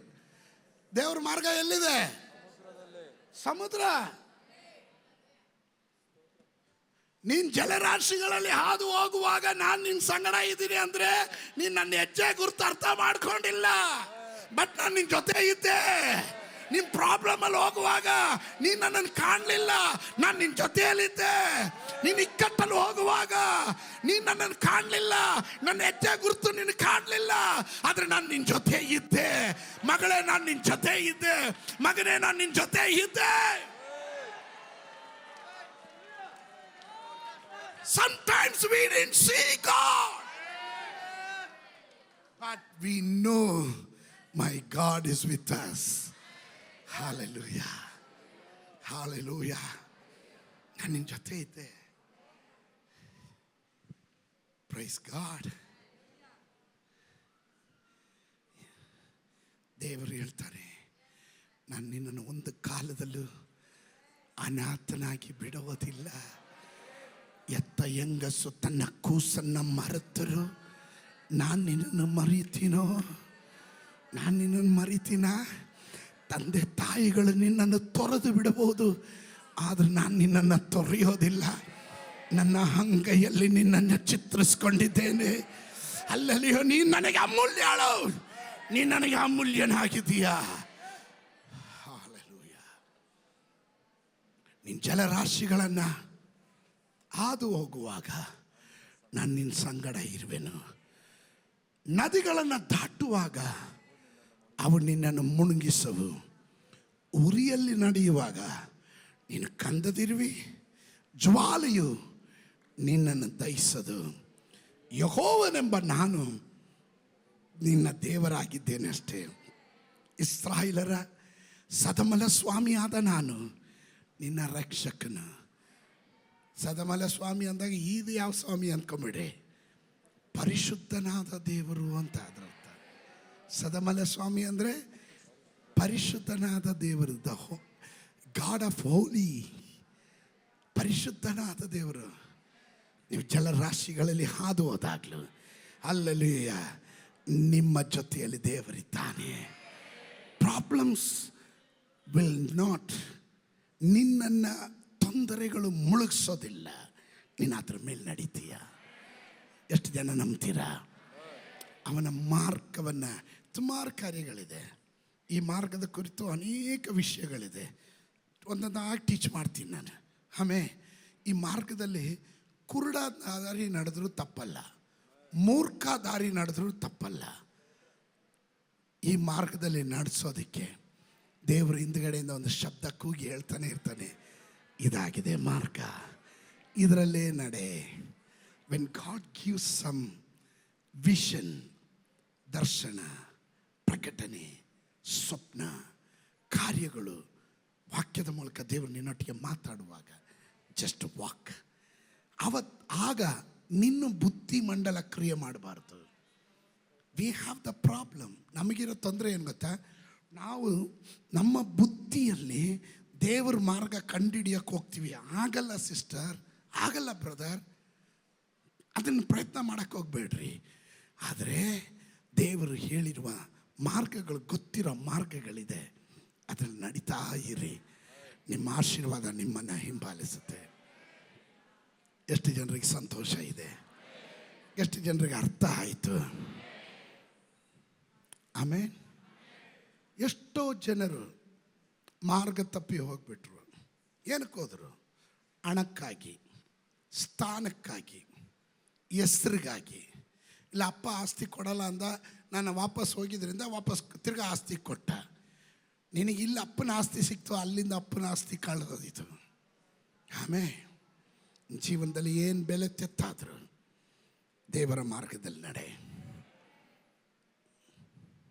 ದೇವ್ರ ಮಾರ್ಗ ಎಲ್ಲಿದೆ? ಸಮುದ್ರ. ನೀನ್ ಜಲರಾಶಿಗಳಲ್ಲಿ ಹಾದು ಹೋಗುವಾಗ ನಾನು ನಿನ್ನ ಸಂಗಡ ಇದ್ದೀನಿ ಅಂದ್ರೆ ನೀನ್ ನನ್ನ ಹೆಜ್ಜೆ ಗುರುತು ಅರ್ಥ ಮಾಡ್ಕೊಂಡಿಲ್ಲ. ಬಟ್ ನಾನು ನಿನ್ ಜೊತೆ ಇದ್ದೆ. ನಿನ್ ಪ್ರಾಬ್ಲಮ್ ಅಲ್ಲಿ ಹೋಗುವಾಗ ನೀನ್ ನನ್ನನ್ನು ಕಾಣಲಿಲ್ಲ, ನಾನು ನಿನ್ ಜೊತೆಯಲ್ಲಿದ್ದೆ. ನೀನ್ ಇಕ್ಕಟ್ಟಲ್ಲಿ ಹೋಗುವಾಗ ನೀನ್ ನನ್ನನ್ನು ಕಾಣಲಿಲ್ಲ, ನನ್ನ ಹೆಜ್ಜೆ ಗುರುತು ನಿನ್ ಕಾಣಲಿಲ್ಲ, ಆದ್ರೆ ನಾನು ನಿನ್ ಜೊತೆ ಇದ್ದೆ. ಮಗಳೇ, ನಾನು ನಿನ್ ಜೊತೆ ಇದ್ದೆ. ಮಗನೇ, ನಾನು ನಿನ್ ಜೊತೆ ಇದ್ದೆ. Sometimes we didn't see God, but we know my God is with us. Hallelujah. Hallelujah. ನಾನು ನಿನ್ನ ಜೊತೆ ಇದ್ದೆ. Praise God. ದೇವರು ಹೇಳ್ತಾರೆ, ನಾನು ನಿನ್ನನ್ನು ಒಂದು ಕಾಲದಲ್ಲೂ ಅನಾಥನಾಗಿ ಬಿಡುವುದಿಲ್ಲ. ಎತ್ತ ಹೆಂಗಸು ತನ್ನ ಕೂಸನ್ನು ಮರೆತರು, ನಾನು ನಿನ್ನನ್ನು ಮರೀತೀನೋ? ನಾನು ನಿನ್ನನ್ನು ಮರಿತೀನ? ತಂದೆ ತಾಯಿಗಳು ನಿನ್ನನ್ನು ತೊರೆದು ಬಿಡಬಹುದು, ಆದರೆ ನಾನು ನಿನ್ನನ್ನು ತೊರೆಯೋದಿಲ್ಲ. ನನ್ನ ಅಂಗೈಯಲ್ಲಿ ನಿನ್ನನ್ನು ಚಿತ್ರಿಸ್ಕೊಂಡಿದ್ದೇನೆ. ಅಲ್ಲಲ್ಲಿಯೋ ನೀನು ನನಗೆ ಅಮೂಲ್ಯಳು, ನೀನು ನನಗೆ ಅಮೂಲ್ಯನಾಗಿದ್ದೀಯಾ. ನಿನ್ನ ಜಲರಾಶಿಗಳನ್ನು ಹಾದು ಹೋಗುವಾಗ ನಾನು ನಿನ್ನ ಸಂಗಡ ಇರುವೆನು. ನದಿಗಳನ್ನು ದಾಟುವಾಗ ಅವು ನಿನ್ನನ್ನು ಮುಳುಗಿಸವು. ಉರಿಯಲ್ಲಿ ನಡೆಯುವಾಗ ನೀನು ಕಂದದಿರುವಿ, ಜ್ವಾಲೆಯು ನಿನ್ನನ್ನು ದಹಿಸದು. ಯೆಹೋವನೆಂಬ ನಾನು ನಿನ್ನ ದೇವರಾಗಿದ್ದೇನೆ ಅಷ್ಟೇ. ಇಸ್ರಾಯೇಲರ ಸದಮಲ ಸ್ವಾಮಿಯಾದ ನಾನು ನಿನ್ನ ರಕ್ಷಕನು. ಸದಮಲ ಸ್ವಾಮಿ ಅಂದಾಗ ಇದು ಯಾವ ಸ್ವಾಮಿ ಅಂದ್ಕೊಂಬಿಡ್ರಿ, ಪರಿಶುದ್ಧನಾದ ದೇವರು ಅಂತ ಅದರ ಅರ್ಥ. ಸದಮಲ ಸ್ವಾಮಿ ಅಂದರೆ ಪರಿಶುದ್ಧನಾದ ದೇವರು, ದ ಗಾಡ್ ಆಫ್ ಹೋಲಿ, ಪರಿಶುದ್ಧನಾದ ದೇವರು. ನೀವು ಜಲರಾಶಿಗಳಲ್ಲಿ ಹಾದು ಹೋದಾಗಲೂ ಅಲ್ಲಲ್ಲಿಯ ನಿಮ್ಮ ಜೊತೆಯಲ್ಲಿ ದೇವರಿದ್ದಾನೆ. ಪ್ರಾಬ್ಲಮ್ಸ್ ವಿಲ್ ನಾಟ್, ನಿನ್ನನ್ನು ತೊಂದರೆಗಳು ಮುಳುಗಿಸೋದಿಲ್ಲ. ನೀನು ಅದ್ರ ಮೇಲೆ ನಡೀತೀಯ. ಎಷ್ಟು ಜನ ನಂಬ್ತೀರಾ? ಅವನ ಮಾರ್ಗವನ್ನು, ಸುಮಾರು ಕಾರ್ಯಗಳಿದೆ. ಈ ಮಾರ್ಗದ ಕುರಿತು ಅನೇಕ ವಿಷಯಗಳಿದೆ. ಒಂದೊಂದಾಗಿ ಟೀಚ್ ಮಾಡ್ತೀನಿ ನಾನು. ಈ ಮಾರ್ಗದಲ್ಲಿ ಕುರುಡ ದಾರಿ ನಡೆದ್ರೂ ತಪ್ಪಲ್ಲ, ಮೂರ್ಖ ದಾರಿ ನಡೆದ್ರೂ ತಪ್ಪಲ್ಲ. ಈ ಮಾರ್ಗದಲ್ಲಿ ನಡೆಸೋದಕ್ಕೆ ದೇವರು ಹಿಂದ್ಗಡೆಯಿಂದ ಒಂದು ಶಬ್ದ ಕೂಗಿ ಹೇಳ್ತಾನೆ ಇರ್ತಾನೆ, ಇದಾಗಿದೆ ಮಾರ್ಗ, ಇದರಲ್ಲೇ ನಡೆ. When God gives some vision, ದರ್ಶನ, ಪ್ರಕಟಣೆ, ಸ್ವಪ್ನ, ಕಾರ್ಯಗಳು, ವಾಕ್ಯದ ಮೂಲಕ ದೇವರು ನಿನ್ನೊಟ್ಟಿಗೆ ಮಾತಾಡುವಾಗ ಜಸ್ಟ್ ವಾಕ್. ಆಗ ನಿನ್ನ ಬುದ್ಧಿಮಂಡಲ ಕ್ರಿಯೆ ಮಾಡಬಾರ್ದು. We have the problem. ನಮಗಿರೋ ತೊಂದರೆ ಏನು ಗೊತ್ತಾ? ನಾವು ನಮ್ಮ ಬುದ್ಧಿಯಲ್ಲಿ ದೇವ್ರ ಮಾರ್ಗ ಕಂಡುಹಿಡಿಯೋಕ್ಕೆ ಹೋಗ್ತೀವಿ. ಆಗಲ್ಲ ಸಿಸ್ಟರ್, ಆಗಲ್ಲ ಬ್ರದರ್, ಅದನ್ನು ಪ್ರಯತ್ನ ಮಾಡೋಕ್ಕೆ ಹೋಗ್ಬೇಡ್ರಿ. ಆದರೆ ದೇವರು ಹೇಳಿರುವ ಮಾರ್ಗಗಳು, ಗೊತ್ತಿರೋ ಮಾರ್ಗಗಳಿದೆ, ಅದರಲ್ಲಿ ನಡೀತಾ ಇರಿ. ನಿಮ್ಮ ಆಶೀರ್ವಾದ ನಿಮ್ಮನ್ನು ಹಿಂಬಾಲಿಸುತ್ತೆ. ಎಷ್ಟು ಜನರಿಗೆ ಸಂತೋಷ ಇದೆ? ಎಷ್ಟು ಜನರಿಗೆ ಅರ್ಥ ಆಯಿತು? ಆಮೇಲೆ ಎಷ್ಟೋ ಜನರು ಮಾರ್ಗ ತಪ್ಪಿ ಹೋಗ್ಬಿಟ್ರು. ಏನಕ್ಕೆ ಹೋದರು? ಹಣಕ್ಕಾಗಿ, ಸ್ಥಾನಕ್ಕಾಗಿ, ಹೆಸ್ರಿಗಾಗಿ. ಇಲ್ಲ, ಅಪ್ಪ ಆಸ್ತಿ ಕೊಡಲ್ಲ ಅಂದ, ನಾನು ವಾಪಸ್ ಹೋಗಿದ್ರಿಂದ ವಾಪಸ್ ತಿರ್ಗಾ ಆಸ್ತಿ ಕೊಟ್ಟ. ನಿನಗಿಲ್ಲ ಅಪ್ಪನ ಆಸ್ತಿ ಸಿಕ್ತು, ಅಲ್ಲಿಂದ ಅಪ್ಪನ ಆಸ್ತಿ ಕಳೆದೋದಿತು. ಆಮೇಲೆ ಜೀವನದಲ್ಲಿ ಏನು ಬೆಲೆ ತೆತ್ತಾದ್ರು ದೇವರ ಮಾರ್ಗದಲ್ಲಿ ನಡೆ.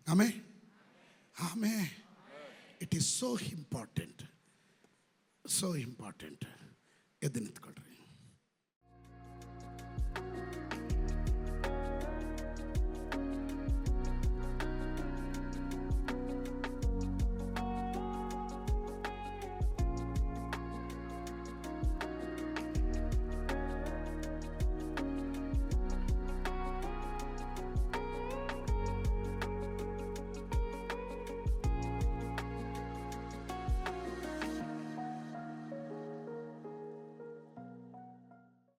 ಆಮೇಲೆ it is so important, so important. ಎದ್ದು ನಿಂತ್ಕೊಳ್ರಿ.